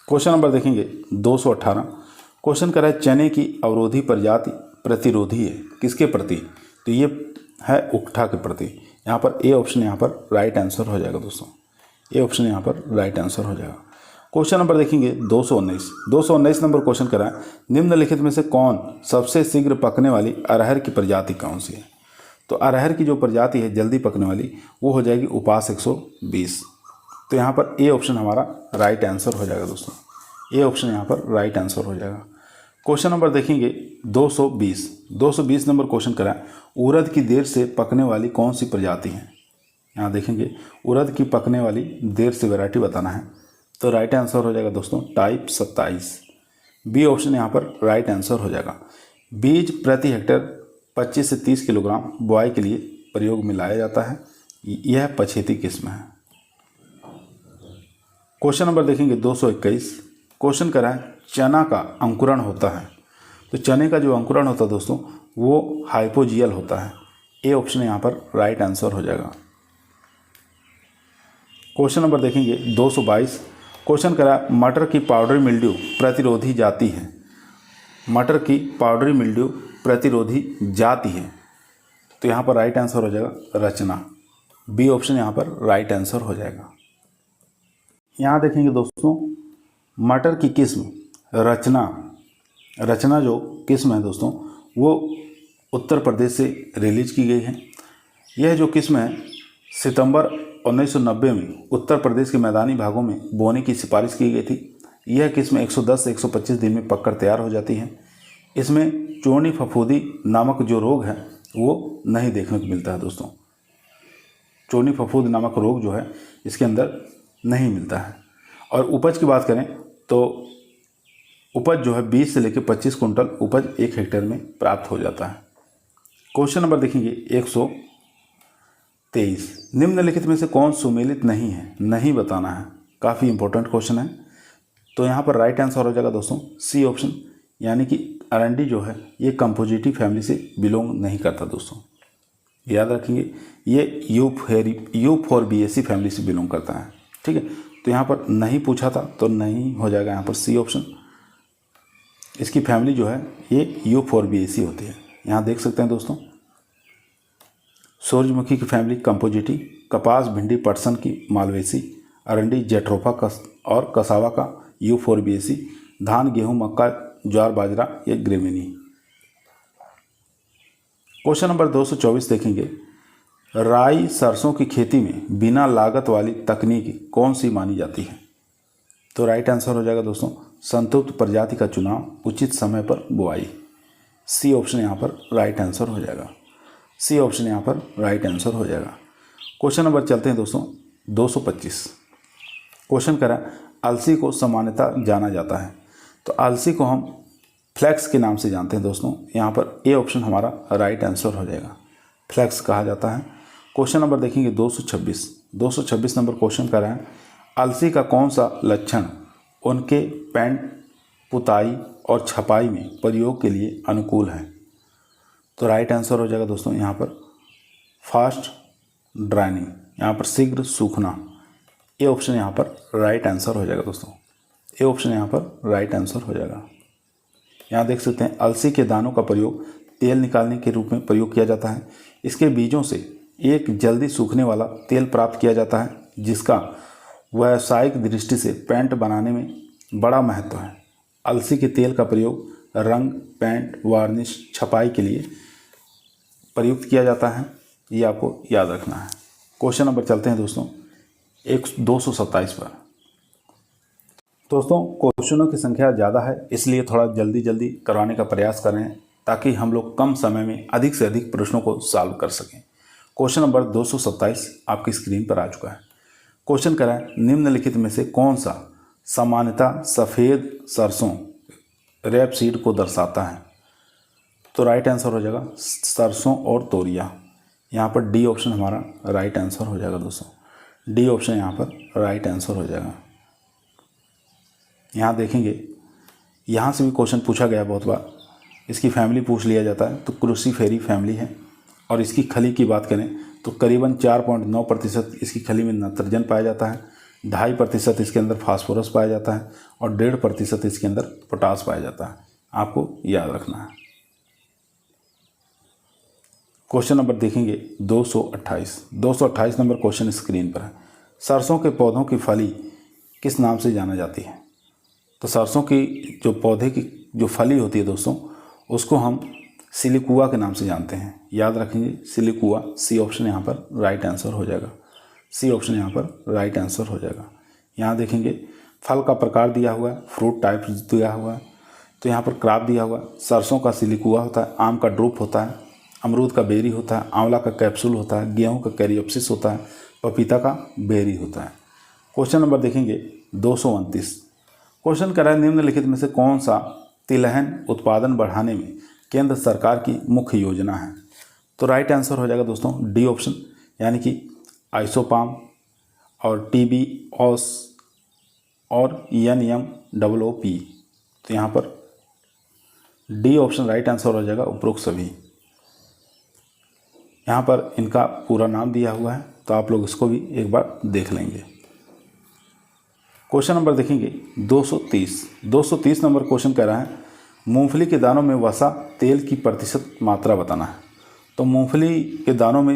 क्वेश्चन नंबर देखेंगे 218। क्वेश्चन करा है, चने की अवरोधी प्रजाति प्रतिरोधी है किसके प्रति। तो ये है उकठा के प्रति। यहाँ पर ए ऑप्शन यहाँ पर राइट आंसर हो जाएगा दोस्तों। ए ऑप्शन यहाँ पर राइट आंसर हो जाएगा। क्वेश्चन नंबर देखेंगे 219 नंबर क्वेश्चन करा है, निम्नलिखित में से कौन सबसे शीघ्र पकने वाली अरहर की प्रजाति कौन सी है। तो अरहर की जो प्रजाति है जल्दी पकने वाली वो हो जाएगी उपास 120। तो यहाँ पर ए ऑप्शन हमारा राइट आंसर हो जाएगा दोस्तों। ए ऑप्शन यहाँ पर राइट आंसर हो जाएगा। क्वेश्चन नंबर देखेंगे 220 नंबर क्वेश्चन करा, उड़द की देर से पकने वाली कौन सी प्रजाति है। यहाँ देखेंगे उड़द की पकने वाली देर से वैरायटी बताना है। तो राइट आंसर हो जाएगा दोस्तों टाइप 27। बी ऑप्शन यहाँ पर राइट आंसर हो जाएगा। बीज प्रति हेक्टेयर 25 से 30 किलोग्राम बुआई के लिए प्रयोग में लाया जाता है। यह पछेती किस्म है। क्वेश्चन नंबर देखेंगे 221। क्वेश्चन करा है, चना का अंकुरण होता है। तो चने का जो अंकुरण होता है दोस्तों वो हाइपोजियल होता है। ए ऑप्शन यहाँ पर राइट आंसर हो जाएगा। क्वेश्चन नंबर देखेंगे 222। क्वेश्चन करा, मटर की पाउडरी मिल्ड्यू प्रतिरोधी जाति है। मटर की पाउडरी मिल्ड्यू प्रतिरोधी जाति है। तो यहाँ पर राइट आंसर हो जाएगा रचना। बी ऑप्शन यहाँ पर राइट आंसर हो जाएगा। यहाँ देखेंगे दोस्तों मटर की किस्म रचना जो किस्म है दोस्तों वो उत्तर प्रदेश से रिलीज की गई है। यह जो किस्म है सितंबर 1990 में उत्तर प्रदेश के मैदानी भागों में बोने की सिफारिश की गई थी। यह किस्म 110 से 125 दिन में पककर तैयार हो जाती है। इसमें चूर्णी फफूंदी नामक जो रोग है वो नहीं देखने को मिलता है दोस्तों। चूर्णी फफूंदी नामक रोग जो है इसके अंदर नहीं मिलता है। और उपज की बात करें तो उपज जो है 20 से लेकर 25 कुंटल उपज 1 हेक्टेयर में प्राप्त हो जाता है। क्वेश्चन नंबर देखेंगे 123। निम्नलिखित में से कौन सुमेलित नहीं है, नहीं बताना है। काफ़ी इंपॉर्टेंट क्वेश्चन है। तो यहाँ पर राइट आंसर हो जाएगा दोस्तों सी ऑप्शन। यानी कि अरंडी जो है ये कंपोजिटिव फैमिली से बिलोंग नहीं करता दोस्तों, याद रखेंगे। ये यूफोरबिएसी फैमिली से बिलोंग करता है, ठीक है। तो यहाँ पर नहीं पूछा था तो नहीं हो जाएगा यहाँ पर सी ऑप्शन। इसकी फैमिली जो है ये यूफोरबिएसी होती है। यहाँ देख सकते हैं दोस्तों, सूरजमुखी की फैमिली कंपोजिटी, कपास भिंडी पटसन की मालवेसी, अरंडी जेट्रोफा और कसावा का यूफोरबिएसी, धान गेहूं मक्का ज्वार बाजरा ये ग्रेमिनी। क्वेश्चन नंबर 224 देखेंगे, राई सरसों की खेती में बिना लागत वाली तकनीक कौन सी मानी जाती है? तो राइट आंसर हो जाएगा दोस्तों संतृप्त प्रजाति का चुनाव, उचित समय पर बुआई। सी ऑप्शन यहाँ पर राइट आंसर हो जाएगा। सी ऑप्शन यहाँ पर राइट आंसर हो जाएगा। क्वेश्चन नंबर चलते हैं दोस्तों 225। क्वेश्चन करें, अलसी को सामान्यतः जाना जाता है। तो अलसी को हम फ्लैक्स के नाम से जानते हैं दोस्तों। यहाँ पर ए ऑप्शन हमारा राइट आंसर हो जाएगा, फ्लैक्स कहा जाता है। क्वेश्चन नंबर देखेंगे 226 नंबर क्वेश्चन कर रहे हैं, अलसी का कौन सा लक्षण उनके पेंट पुताई और छपाई में प्रयोग के लिए अनुकूल है? तो राइट आंसर हो जाएगा दोस्तों यहाँ पर फास्ट ड्राइनिंग, यहाँ पर शीघ्र सूखना। ए ऑप्शन यहाँ पर राइट आंसर हो जाएगा दोस्तों। ए ऑप्शन यहाँ पर राइट आंसर हो जाएगा। यहाँ देख सकते हैं अलसी के दानों का प्रयोग तेल निकालने के रूप में प्रयोग किया जाता है। इसके बीजों से एक जल्दी सूखने वाला तेल प्राप्त किया जाता है, जिसका व्यावसायिक दृष्टि से पेंट बनाने में बड़ा महत्व है। अलसी के तेल का प्रयोग रंग, पेंट, वार्निश, छपाई के लिए प्रयुक्त किया जाता है, ये आपको याद रखना है। क्वेश्चन नंबर चलते हैं दोस्तों 227 पर। दोस्तों क्वेश्चनों की संख्या ज़्यादा है, इसलिए थोड़ा जल्दी करवाने का प्रयास करें ताकि हम लोग कम समय में अधिक से अधिक प्रश्नों को सॉल्व कर सकें। क्वेश्चन नंबर 227 आपकी स्क्रीन पर आ चुका है। क्वेश्चन करें, निम्नलिखित में से कौन सा सामान्यतः सफ़ेद सरसों रेपसीड को दर्शाता है? तो राइट आंसर हो जाएगा सरसों और तोरिया। यहाँ पर डी ऑप्शन हमारा राइट आंसर हो जाएगा दोस्तों। डी ऑप्शन यहाँ पर राइट आंसर हो जाएगा। यहाँ देखेंगे, यहाँ से भी क्वेश्चन पूछा गया बहुत बार, इसकी फैमिली पूछ लिया जाता है। तो क्रूसीफेरी फैमिली है। और इसकी खली की बात करें तो करीबन 4.9% इसकी खली में नाइट्रोजन पाया जाता है, 2.5% इसके अंदर फास्फोरस पाया जाता है और 1.5% इसके अंदर पोटास पाया जाता है। आपको याद रखना है। क्वेश्चन नंबर देखेंगे 228 नंबर क्वेश्चन स्क्रीन पर है। सरसों के पौधों की फली किस नाम से जाना जाती है? तो सरसों की जो पौधे की जो फली होती है दोस्तों, उसको हम सिलिकुआ के नाम से जानते हैं। याद रखेंगे सिलिकुआ। सी ऑप्शन यहाँ पर राइट आंसर हो जाएगा। सी ऑप्शन यहाँ पर राइट आंसर हो जाएगा। यहाँ देखेंगे फल का प्रकार दिया हुआ है, फ्रूट टाइप दिया हुआ है। तो यहाँ पर क्रॉप दिया हुआ है। सरसों का सिलिकुआ होता है, आम का ड्रूप होता है, अमरूद का बेरी होता है, आंवला का कैप्सूल होता है, गेहूँ का कैरियोप्सिस होता है, पपीता का बेरी होता है। क्वेश्चन नंबर देखेंगे 229। क्वेश्चन कर रहा है, निम्नलिखित में से कौन सा तिलहन उत्पादन बढ़ाने में केंद्र सरकार की मुख्य योजना है? तो राइट आंसर हो जाएगा दोस्तों डी ऑप्शन, यानी कि आइसोपाम और टीबी ऑस और NMOOP। तो यहाँ पर डी ऑप्शन राइट आंसर हो जाएगा उपरोक्त सभी। यहाँ पर इनका पूरा नाम दिया हुआ है, तो आप लोग इसको भी एक बार देख लेंगे। क्वेश्चन नंबर देखेंगे 230 नंबर क्वेश्चन कह रहा है, मूंगफली के दानों में वसा तेल की प्रतिशत मात्रा बताना है। तो मूंगफली के दानों में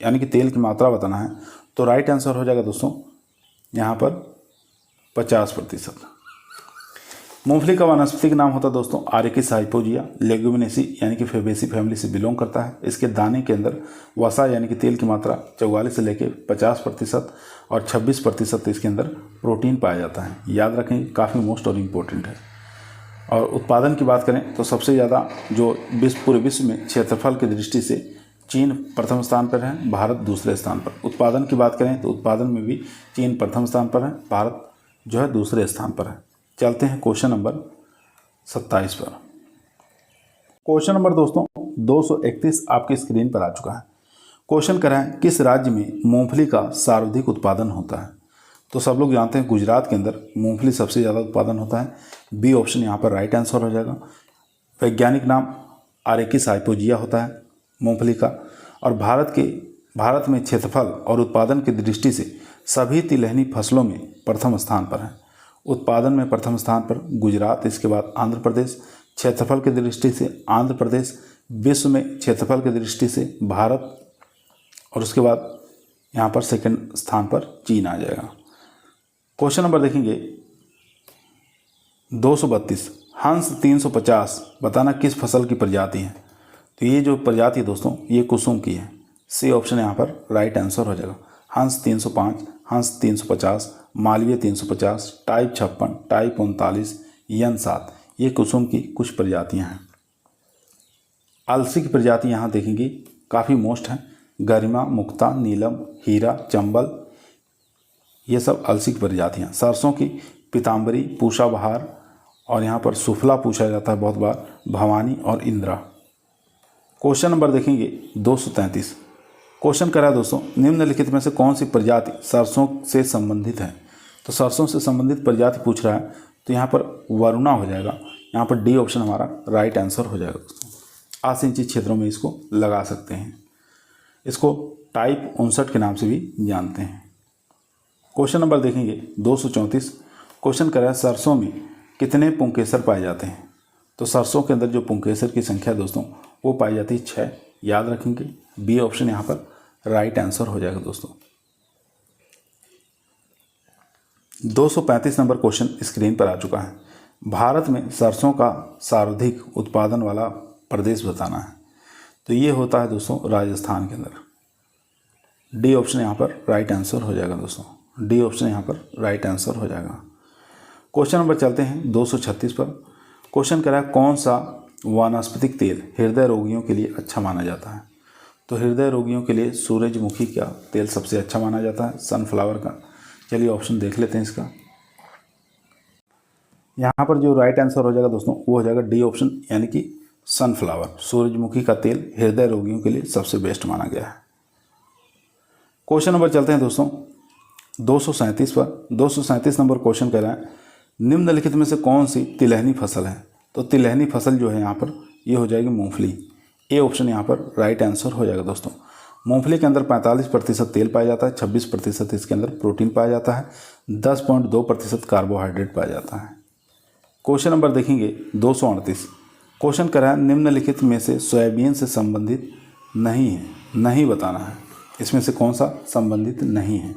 यानी कि तेल की मात्रा बताना है। तो राइट आंसर हो जाएगा दोस्तों यहाँ पर 50%। मूंगफली का वानस्पतिक नाम होता है दोस्तों आरेकिस हाइपोजिया लेग्यूमिनेसी, यानी कि फेबेसी फैमिली से बिलोंग करता है। इसके दाने के अंदर वसा यानी कि तेल की मात्रा 44 से लेकर 50% और 26% इसके अंदर प्रोटीन पाया जाता है। याद रखें, काफ़ी मोस्ट और इम्पोर्टेंट है। और उत्पादन की बात करें तो सबसे ज़्यादा जो पूरे विश्व में क्षेत्रफल की दृष्टि से चीन प्रथम स्थान पर है, भारत दूसरे स्थान पर। उत्पादन की बात करें तो उत्पादन में भी चीन प्रथम स्थान पर है, भारत जो है दूसरे स्थान पर है। चलते हैं क्वेश्चन नंबर 27 पर। क्वेश्चन नंबर दोस्तों 231 आपकी स्क्रीन पर आ चुका है। क्वेश्चन कर रहे हैं, किस राज्य में मूंगफली का सर्वाधिक उत्पादन होता है? तो सब लोग जानते हैं गुजरात के अंदर मूंगफली सबसे ज़्यादा उत्पादन होता है। बी ऑप्शन यहाँ पर राइट आंसर हो जाएगा। वैज्ञानिक नाम आरेकिस हाइपोजिया होता है मूंगफली का। और भारत में क्षेत्रफल और उत्पादन की दृष्टि से सभी तिलहनी फसलों में प्रथम स्थान पर है। उत्पादन में प्रथम स्थान पर गुजरात, इसके बाद आंध्र प्रदेश, क्षेत्रफल की दृष्टि से आंध्र प्रदेश, विश्व में क्षेत्रफल की दृष्टि से भारत, और उसके बाद यहाँ पर सेकंड स्थान पर चीन आ जाएगा। क्वेश्चन नंबर देखेंगे 232, हंस 350 बताना किस फसल की प्रजाति है। तो ये जो प्रजाति है दोस्तों ये कुसुम की है। सी ऑप्शन यहाँ पर राइट आंसर हो जाएगा। हंस 305, हंस 350, मालवीय 350, टाइप 56, टाइप 39, यन 7, ये कुसुम की कुछ प्रजातियाँ हैं। अलसी की प्रजाति यहाँ देखेंगे काफ़ी मोस्ट है, गरिमा, मुक्ता, नीलम, हीरा, चंबल, ये सब अलसी की प्रजातियाँ। सरसों की पीताम्बरी, पूषा बहार, और यहाँ पर सुफला पूछा जाता है बहुत बार, भवानी और इंदिरा। क्वेश्चन नंबर देखेंगे 233। क्वेश्चन करा दोस्तों, निम्नलिखित में से कौन सी प्रजाति सरसों से संबंधित है। तो सरसों से संबंधित प्रजाति पूछ रहा है तो यहाँ पर वरुणा हो जाएगा। यहाँ पर डी ऑप्शन हमारा राइट आंसर हो जाएगा दोस्तों। आसिंचित क्षेत्रों में इसको लगा सकते हैं। इसको टाइप 59 के नाम से भी जानते हैं। क्वेश्चन नंबर देखेंगे 234। क्वेश्चन करा है सरसों में कितने पुंकेसर पाए जाते हैं। तो सरसों के अंदर जो पुंकेसर की संख्या दोस्तों वो पाई जाती है 6, याद रखेंगे। बी ऑप्शन यहाँ पर राइट आंसर हो जाएगा दोस्तों। 235 नंबर क्वेश्चन स्क्रीन पर आ चुका है। भारत में सरसों का सर्वाधिक उत्पादन वाला प्रदेश बताना है। तो ये होता है दोस्तों राजस्थान के अंदर। डी ऑप्शन यहाँ पर राइट आंसर हो जाएगा दोस्तों। डी ऑप्शन यहाँ पर राइट आंसर हो जाएगा। क्वेश्चन नंबर चलते हैं 236 पर। क्वेश्चन करा है कौन सा वानस्पतिक तेल हृदय रोगियों के लिए अच्छा माना जाता है। तो हृदय रोगियों के लिए सूरजमुखी का तेल सबसे अच्छा माना जाता है, सनफ्लावर का। चलिए ऑप्शन देख लेते हैं इसका। यहाँ पर जो राइट आंसर हो जाएगा दोस्तों वो हो जाएगा डी ऑप्शन, यानी कि सनफ्लावर। सूरजमुखी का तेल हृदय रोगियों के लिए सबसे बेस्ट माना गया है। क्वेश्चन नंबर चलते हैं दोस्तों 237 पर। 237 नंबर क्वेश्चन कह रहा है निम्नलिखित में से कौन सी तिलहनी फसल है। तो तिलहनी फसल जो है यहाँ पर ये हो जाएगी मूंगफली। ए ऑप्शन यहाँ पर राइट आंसर हो जाएगा दोस्तों। मूंगफली के अंदर 45% तेल पाया जाता है, 26% इसके अंदर प्रोटीन पाया जाता है, 10.2% कार्बोहाइड्रेट पाया जाता है। क्वेश्चन नंबर देखेंगे 238। क्वेश्चन करा है निम्नलिखित में से सोयाबीन से संबंधित नहीं है, नहीं बताना है। इसमें से कौन सा संबंधित नहीं है।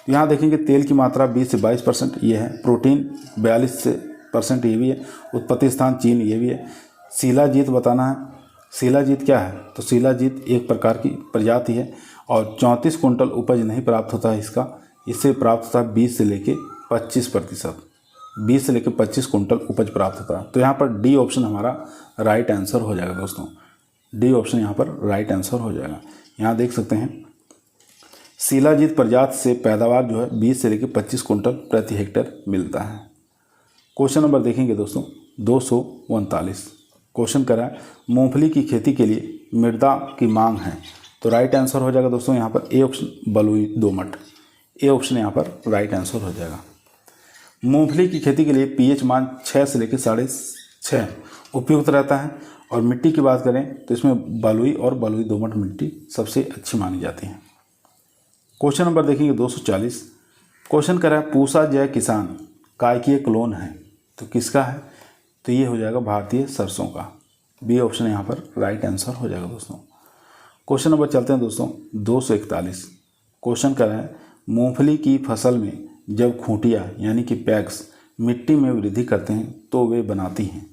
यहाँ देखेंगे तेल की मात्रा 20 से 22% ये है, प्रोटीन 42% ये भी है, उत्पत्ति स्थान चीन ये भी है। शिलाजीत बताना है। शिलाजीत क्या है। तो शिलाजीत एक प्रकार की प्रजाति है और 34 कुंटल उपज नहीं प्राप्त होता है इसका। इससे प्राप्त होता है 20 से लेके 25%, 20 से लेकर 25 कुंटल उपज प्राप्त होता है। तो यहाँ पर डी ऑप्शन हमारा राइट आंसर हो जाएगा दोस्तों। डी ऑप्शन यहाँ पर राइट आंसर हो जाएगा। यहाँ देख सकते हैं शिलाजीत प्रजाति से पैदावार जो है 20 से लेकर 25 कुंटल प्रति हेक्टेयर मिलता है। क्वेश्चन नंबर देखेंगे दोस्तों 239। क्वेश्चन करा है मूंगफली की खेती के लिए मृदा की मांग है। तो राइट आंसर हो जाएगा दोस्तों यहाँ पर ए ऑप्शन बलुई दोमट। ए ऑप्शन यहाँ पर राइट आंसर हो जाएगा। मूंगफली की खेती के लिए पीएच मान 6 से लेकर 6.5 उपयुक्त रहता है। और मिट्टी की बात करें तो इसमें बलुई और बलुई दोमट मिट्टी सबसे अच्छी मानी जाती है। क्वेश्चन नंबर देखेंगे 240। क्वेश्चन करा है पूसा जय किसान काय की एक क्लोन है। तो किसका है। तो ये हो जाएगा भारतीय सरसों का। बी ऑप्शन यहाँ पर राइट आंसर हो जाएगा दोस्तों। क्वेश्चन नंबर चलते हैं दोस्तों 241। क्वेश्चन करा है मूंगफली की फसल में जब खूंटियाँ यानी कि पैक्स मिट्टी में वृद्धि करते हैं तो वे बनाती हैं।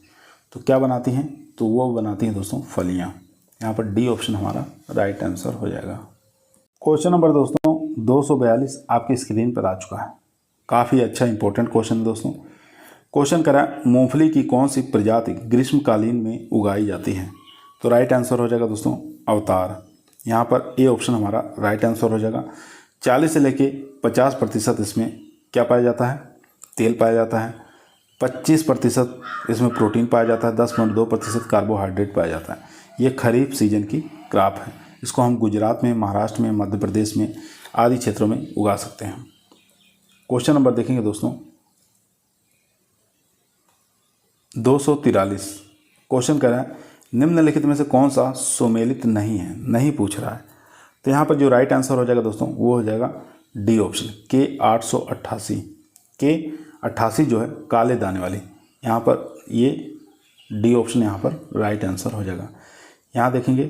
तो क्या बनाती हैं। तो वो बनाती हैं दोस्तों फलियाँ। यहाँ पर डी ऑप्शन हमारा राइट आंसर हो जाएगा। क्वेश्चन नंबर दोस्तों 242 आपकी स्क्रीन पर आ चुका है। काफ़ी अच्छा इंपॉर्टेंट क्वेश्चन दोस्तों। क्वेश्चन करा मूंगफली की कौन सी प्रजाति ग्रीष्मकालीन में उगाई जाती है। तो राइट आंसर हो जाएगा दोस्तों अवतार। यहाँ पर ए ऑप्शन हमारा राइट आंसर हो जाएगा। 40 से लेके 50% इसमें क्या पाया जाता है। तेल पाया जाता है। 25% इसमें प्रोटीन पाया जाता है। 10.2% कार्बोहाइड्रेट पाया जाता है। ये खरीफ सीजन की क्रॉप है। इसको हम गुजरात में, महाराष्ट्र में, मध्य प्रदेश में आदि क्षेत्रों में उगा सकते हैं। क्वेश्चन नंबर देखेंगे दोस्तों 243। क्वेश्चन कर रहा है निम्नलिखित में से कौन सा सुमेलित नहीं है, नहीं पूछ रहा है। तो यहाँ पर जो राइट आंसर हो जाएगा दोस्तों वो हो जाएगा डी ऑप्शन के 888। के 88 जो है काले दाने वाली, यहाँ पर ये डी ऑप्शन यहाँ पर राइट आंसर हो जाएगा। यहाँ देखेंगे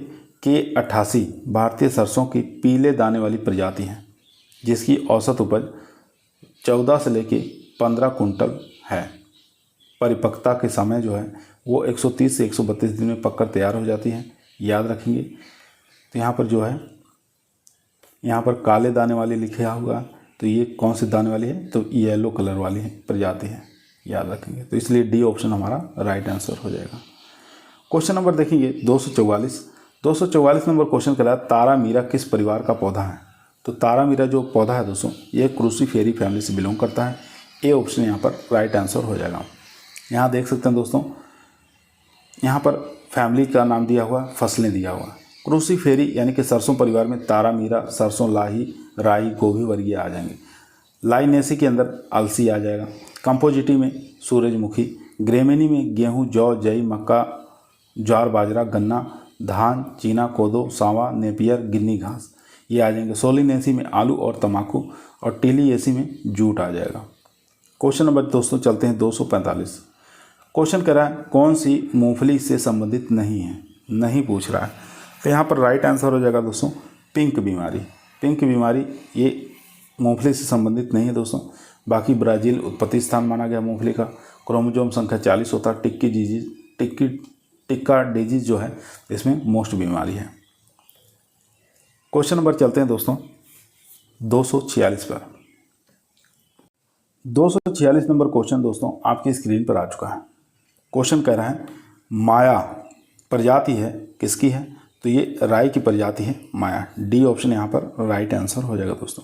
के 88 भारतीय सरसों की पीले दाने वाली प्रजाति है जिसकी औसत उपज 14 से लेके 15 कुंटल है। परिपक्वता के समय जो है वो 130 से 132 दिन में पककर तैयार हो जाती है, याद रखेंगे। तो यहाँ पर जो है यहाँ पर काले दाने वाली लिखा हुआ, तो ये कौन सी दाने वाली है, तो येलो कलर वाली प्रजाति है, याद रखेंगे। तो इसलिए डी ऑप्शन हमारा राइट आंसर हो जाएगा। क्वेश्चन नंबर देखेंगे 244 नंबर क्वेश्चन करा तारा मीरा किस परिवार का पौधा है। तो तारा मीरा जो पौधा है दोस्तों ये क्रूसीफेरी फैमिली से बिलोंग करता है। ए ऑप्शन यहाँ पर राइट आंसर हो जाएगा। यहाँ देख सकते हैं दोस्तों, यहाँ पर फैमिली का नाम दिया हुआ, फसलें दिया हुआ। क्रूसीफेरी यानी कि सरसों परिवार में तारा मीरा, सरसों, लाही, राई, गोभी वर्गीय आ जाएंगे। लाइनेसी के अंदर अलसी आ जाएगा। कंपोजिटी में सूरजमुखी, ग्रेमेनी में गेहूँ, जौ, जई, मक्का, ज्वार, बाजरा, गन्ना, धान, चीना, कोदो, सांवा, नेपियर, गिन्नी घास ये आ जाएंगे। सोलिनेसी में आलू और तम्बाकू, और टीलिएसी में जूट आ जाएगा। क्वेश्चन नंबर दोस्तों चलते हैं 245। क्वेश्चन करा है कौन सी मूंगफली से संबंधित नहीं है, नहीं पूछ रहा है। तो यहाँ पर राइट आंसर हो जाएगा दोस्तों पिंक बीमारी। पिंक बीमारी ये मूंगफली से संबंधित नहीं है दोस्तों। बाकी ब्राज़ील उत्पत्ति स्थान माना गया मूंगफली का। क्रोमोसोम संख्या 40 होता है। टिक्का डिजीज जो है इसमें मोस्ट बीमारी है। क्वेश्चन नंबर चलते हैं दोस्तों 246 पर। 246 नंबर क्वेश्चन दोस्तों आपकी स्क्रीन पर आ चुका है। क्वेश्चन कह रहा है माया प्रजाति है किसकी है, तो ये राई की प्रजाति है माया। डी ऑप्शन यहाँ पर राइट आंसर हो जाएगा दोस्तों।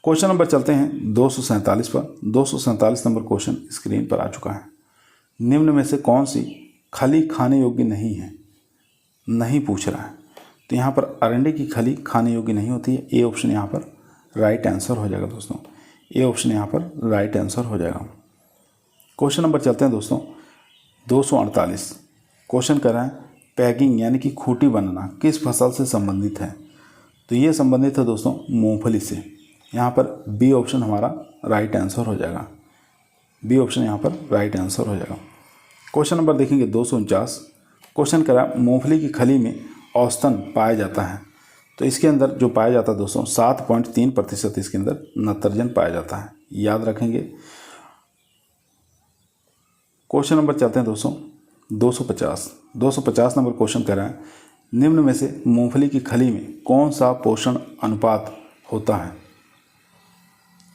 क्वेश्चन नंबर चलते हैं 247 पर। 247 नंबर क्वेश्चन स्क्रीन पर आ चुका है। निम्न में से कौन सी खली खाने योग्य नहीं है, नहीं पूछ रहा है। तो यहाँ पर अरंडी की खली खाने योग्य नहीं होती है। ए ऑप्शन यहाँ पर राइट आंसर हो जाएगा दोस्तों। ए ऑप्शन यहाँ पर राइट आंसर हो जाएगा। क्वेश्चन नंबर चलते हैं दोस्तों 248। क्वेश्चन कर रहा है पैकिंग यानी कि खूंटी बनाना किस फसल से संबंधित है। तो ये संबंधित है दोस्तों मूंगफली से। यहाँ पर बी ऑप्शन हमारा राइट आंसर हो जाएगा। बी ऑप्शन यहाँ पर राइट आंसर हो जाएगा। क्वेश्चन नंबर देखेंगे 249। क्वेश्चन करा मूंगफली की खली में औसतन पाया जाता है। तो इसके अंदर जो पाया जाता है दोस्तों 7.3% इसके अंदर नाइट्रोजन पाया जाता है, याद रखेंगे। क्वेश्चन नंबर चलते हैं दोस्तों 250 नंबर क्वेश्चन कर रहा है निम्न में से मूंगफली की खली में कौन सा पोषण अनुपात होता है।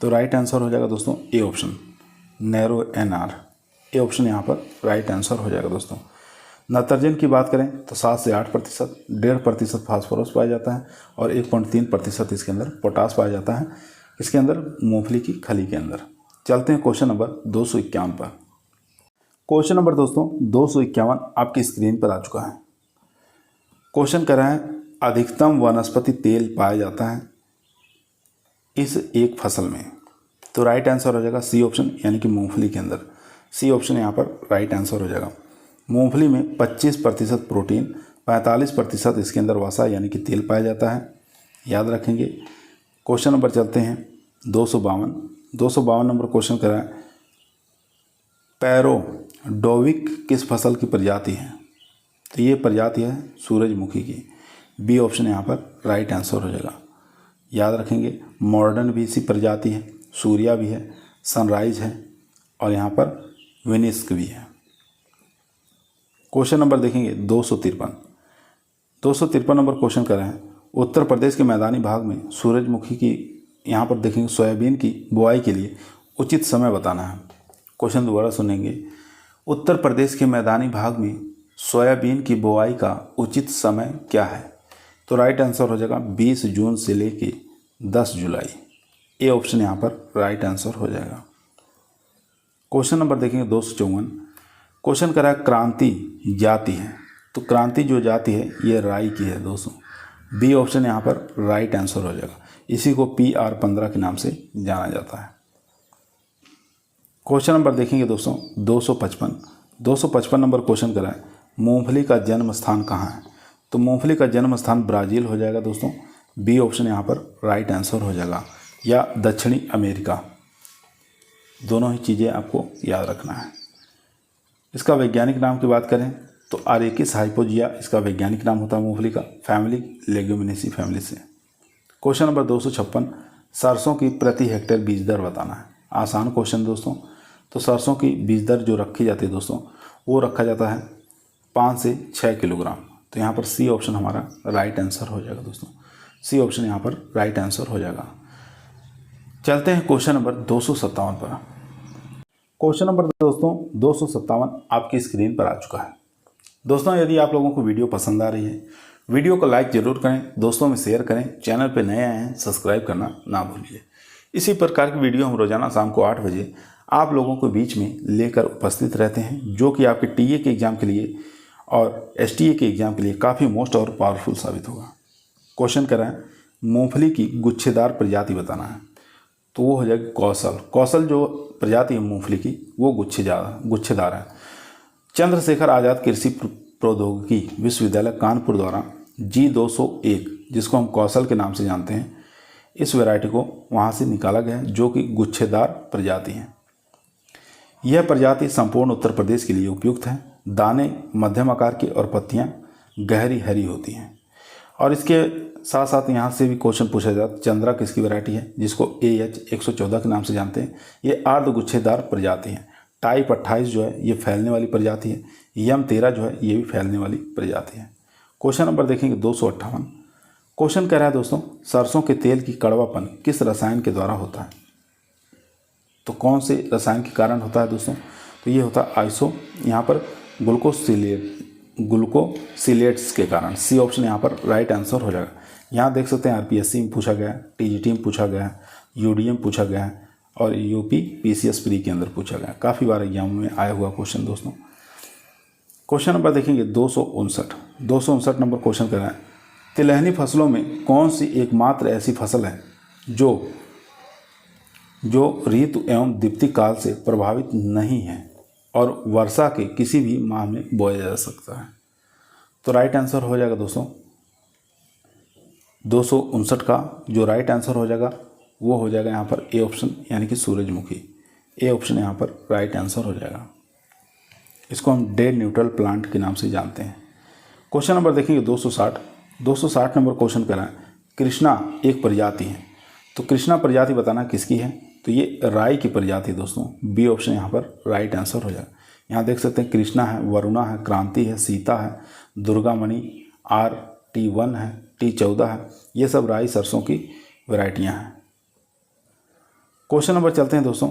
तो राइट आंसर हो जाएगा दोस्तों A option narrow NR। A option यहाँ पर राइट आंसर हो जाएगा दोस्तों। नाइट्रोजन की बात करें तो 7 से 8%, 1.5% फास्फोरस पाया जाता है और 1.3% इसके अंदर पोटास पाया जाता है इसके अंदर मूंगफली की खली के अंदर। चलते हैं क्वेश्चन नंबर 251 पर। क्वेश्चन नंबर दोस्तों 251 आपकी स्क्रीन पर आ चुका है। क्वेश्चन कर रहा है अधिकतम वनस्पति तेल पाया जाता है इस एक फसल में। तो राइट आंसर हो जाएगा सी ऑप्शन यानी कि मूंगफली के अंदर। सी ऑप्शन यहाँ पर राइट आंसर हो जाएगा। मूंगफली में 25% प्रोटीन, 45% इसके अंदर वसा यानी कि तेल पाया जाता है, याद रखेंगे। क्वेश्चन नंबर चलते हैं 252 नंबर क्वेश्चन करा है पैरोडोविक किस फसल की प्रजाति है। तो ये प्रजाति है सूरजमुखी की। बी ऑप्शन यहाँ पर राइट आंसर हो जाएगा, याद रखेंगे। मॉडर्न भी इसी प्रजाति है, सूर्या भी है, सनराइज है और यहाँ पर विनिस्क भी है। क्वेश्चन नंबर देखेंगे 253 नंबर क्वेश्चन कर रहे हैं उत्तर प्रदेश के मैदानी भाग में सूरजमुखी की यहाँ पर देखेंगे सोयाबीन की बुआई के लिए उचित समय बताना है। क्वेश्चन दोबारा सुनेंगे उत्तर प्रदेश के मैदानी भाग में सोयाबीन की बुआई का उचित समय क्या है। तो राइट आंसर हो जाएगा 20 जून से लेके 10 जुलाई। ए ऑप्शन यहाँ पर राइट आंसर हो जाएगा। क्वेश्चन नंबर देखेंगे 254। क्वेश्चन करा क्रांति जाति है। तो क्रांति जो जाति है ये राई की है दोस्तों। बी ऑप्शन यहाँ पर राइट आंसर हो जाएगा। इसी को PR15 के नाम से जाना जाता है। क्वेश्चन नंबर देखेंगे दोस्तों 255 नंबर क्वेश्चन करा है मूंगफली का जन्म स्थान कहाँ है? तो मूंगफली का जन्म स्थान ब्राज़ील हो जाएगा दोस्तों। बी ऑप्शन यहाँ पर राइट आंसर हो जाएगा, या दक्षिणी अमेरिका। दोनों ही चीज़ें आपको याद रखना है। इसका वैज्ञानिक नाम की बात करें तो अरेकिस हाइपोजिया इसका वैज्ञानिक नाम होता है मूंगफली का, फैमिली लेग्यूमिनेसी फैमिली से। क्वेश्चन नंबर 256, सरसों की प्रति हेक्टेयर बीज दर बताना है। आसान क्वेश्चन दोस्तों। तो सरसों की बीज दर जो रखी जाती है दोस्तों, वो रखा जाता है 5 से 6 किलोग्राम। तो यहाँ पर सी ऑप्शन हमारा राइट आंसर हो जाएगा दोस्तों। सी ऑप्शन यहाँ पर राइट आंसर हो जाएगा। चलते हैं क्वेश्चन नंबर 257 पर। क्वेश्चन नंबर दोस्तों 257 आपकी स्क्रीन पर आ चुका है। दोस्तों यदि आप लोगों को वीडियो पसंद आ रही है, वीडियो को लाइक ज़रूर करें, दोस्तों में शेयर करें, चैनल पर नए आए हैं सब्सक्राइब करना ना भूलिए। इसी प्रकार की वीडियो हम रोजाना शाम को 8 बजे आप लोगों को बीच में लेकर उपस्थित रहते हैं, जो कि आपके टीए के एग्ज़ाम के लिए और एसटीए के एग्ज़ाम के लिए काफ़ी मोस्ट और पावरफुल साबित होगा। क्वेश्चन करें मूंगफली की गुच्छेदार प्रजाति बताना है। तो वो हो जाएगी कौशल। कौशल जो प्रजाति है मूंगफली की वो गुच्छेदार है। चंद्रशेखर आज़ाद कृषि प्रौद्योगिकी विश्वविद्यालय कानपुर द्वारा G201, जिसको हम कौशल के नाम से जानते हैं, इस वैरायटी को वहाँ से निकाला गया है, जो कि गुच्छेदार प्रजाति है। यह प्रजाति संपूर्ण उत्तर प्रदेश के लिए उपयुक्त है। दाने मध्यम आकार के और पत्तियाँ गहरी हरी होती हैं। और इसके साथ साथ यहाँ से भी क्वेश्चन पूछा जाता है, चंद्रा किसकी वैरायटी है, जिसको AH114 के नाम से जानते हैं। ये अर्ध गुच्छेदार प्रजाति है। टाइप 28 जो है ये फैलने वाली प्रजाति है। M13 जो है ये भी फैलने वाली प्रजाति है। क्वेश्चन नंबर देखेंगे 258। क्वेश्चन कह रहा है दोस्तों, सरसों के तेल की कड़वापन किस रसायन के द्वारा होता है? तो कौन से रसायन के कारण होता है दोस्तों? तो ये होता है आइसो, यहाँ पर ग्लूकोसिलेट्स के कारण। सी ऑप्शन यहाँ पर राइट आंसर हो जाएगा। यहाँ देख सकते हैं आरपीएससी में पूछा गया है, टीजीटी में पूछा गया है, यूडीएम पूछा गया है और यूपी पीसीएस प्री के अंदर पूछा गया है। काफ़ी बार एग्जाम में आया हुआ क्वेश्चन दोस्तों। क्वेश्चन नंबर देखेंगे 259 नंबर क्वेश्चन कर रहा है, तिलहनी फसलों में कौन सी एकमात्र ऐसी फसल है जो ऋतु एवं दीप्ति काल से प्रभावित नहीं है और वर्षा के किसी भी माह में बोया जा सकता है? तो राइट आंसर हो जाएगा दोस्तों 259 का जो राइट आंसर हो जाएगा वो हो जाएगा यहाँ पर ए ऑप्शन, यानी कि सूरजमुखी। ए ऑप्शन यहाँ पर राइट आंसर हो जाएगा। इसको हम डेड न्यूट्रल प्लांट के नाम से जानते हैं। क्वेश्चन नंबर देखेंगे 260 नंबर क्वेश्चन कर रहा है, कृष्णा एक प्रजाति है। तो कृष्णा प्रजाति बताना किसकी है? तो ये राई की प्रजाति दोस्तों। बी ऑप्शन यहाँ पर राइट आंसर हो जाएगा। यहाँ देख सकते हैं कृष्णा है, वरुणा है, क्रांति है, सीता है, दुर्गामणि, RT1 है, T14 है। ये सब राई सरसों की वैरायटियाँ हैं। क्वेश्चन नंबर चलते हैं दोस्तों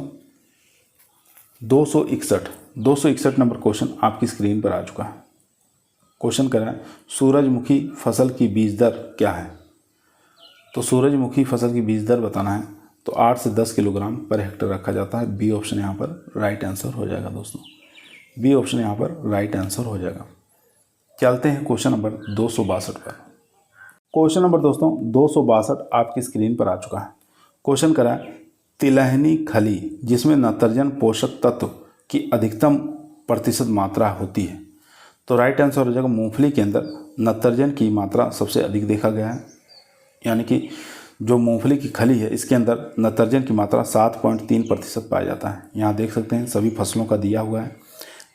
261 नंबर क्वेश्चन आपकी स्क्रीन पर आ चुका है। क्वेश्चन कर रहा है, सूरजमुखी फसल की बीज दर क्या है? तो सूरजमुखी फसल की बीज दर बताना है तो 8 से 10 किलोग्राम पर हेक्टेयर रखा जाता है। बी ऑप्शन यहाँ पर राइट आंसर हो जाएगा दोस्तों। बी ऑप्शन यहाँ पर राइट आंसर हो जाएगा। चलते हैं क्वेश्चन नंबर 262 पर। क्वेश्चन नंबर दोस्तों 262 आपकी स्क्रीन पर आ चुका है। क्वेश्चन करा है, तिलहनी खली जिसमें नाइट्रोजन पोषक तत्व की अधिकतम प्रतिशत मात्रा होती है। तो राइट आंसर हो जाएगा मूंगफली के अंदर नाइट्रोजन की मात्रा सबसे अधिक देखा गया है, यानी कि जो मूंगफली की खली है इसके अंदर नाइट्रोजन की मात्रा 7.3% पाया जाता है। यहाँ देख सकते हैं सभी फसलों का दिया हुआ है।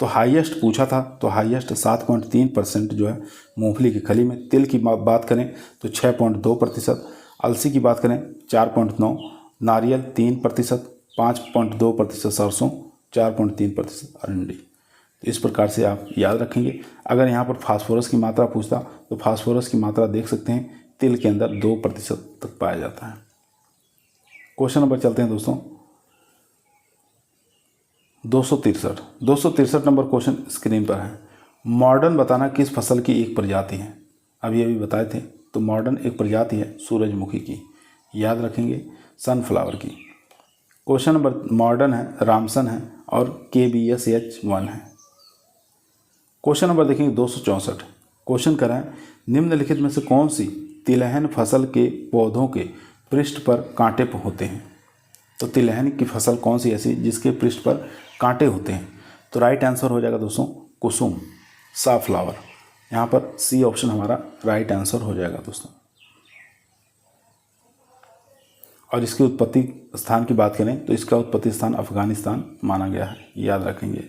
तो हाईएस्ट पूछा था, तो हाईएस्ट 7.3% जो है मूंगफली की खली में। तिल की बात करें तो 6.2%, अलसी की बात करें 4.9%, नारियल 3%, 5.2% सरसों, 4.3% अरंडी। तो इस प्रकार से आप याद रखेंगे। अगर यहाँ पर फास्फोरस की मात्रा पूछता तो फास्फोरस की मात्रा देख सकते हैं तिल के अंदर 2% तक पाया जाता है। क्वेश्चन नंबर चलते हैं दोस्तों 263 नंबर क्वेश्चन स्क्रीन पर है। मॉडर्न बताना किस फसल की एक प्रजाति है? अभी बताए थे। तो मॉडर्न एक प्रजाति है सूरजमुखी की, याद रखेंगे सनफ्लावर की। क्वेश्चन नंबर मॉडर्न है, रामसन है और KBSH1 है। क्वेश्चन नंबर देखेंगे 264। क्वेश्चन करा है, निम्नलिखित में से कौन सी तिलहन फसल के पौधों के पृष्ठ पर कांटे होते हैं? तो तिलहन की फसल कौन सी ऐसी जिसके पृष्ठ पर कांटे होते हैं? तो राइट आंसर हो जाएगा दोस्तों कुसुम। साफ्लावर। यहाँ पर सी ऑप्शन हमारा राइट आंसर हो जाएगा दोस्तों। और इसकी उत्पत्ति स्थान की बात करें तो इसका उत्पत्ति स्थान अफगानिस्तान माना गया है, याद रखेंगे।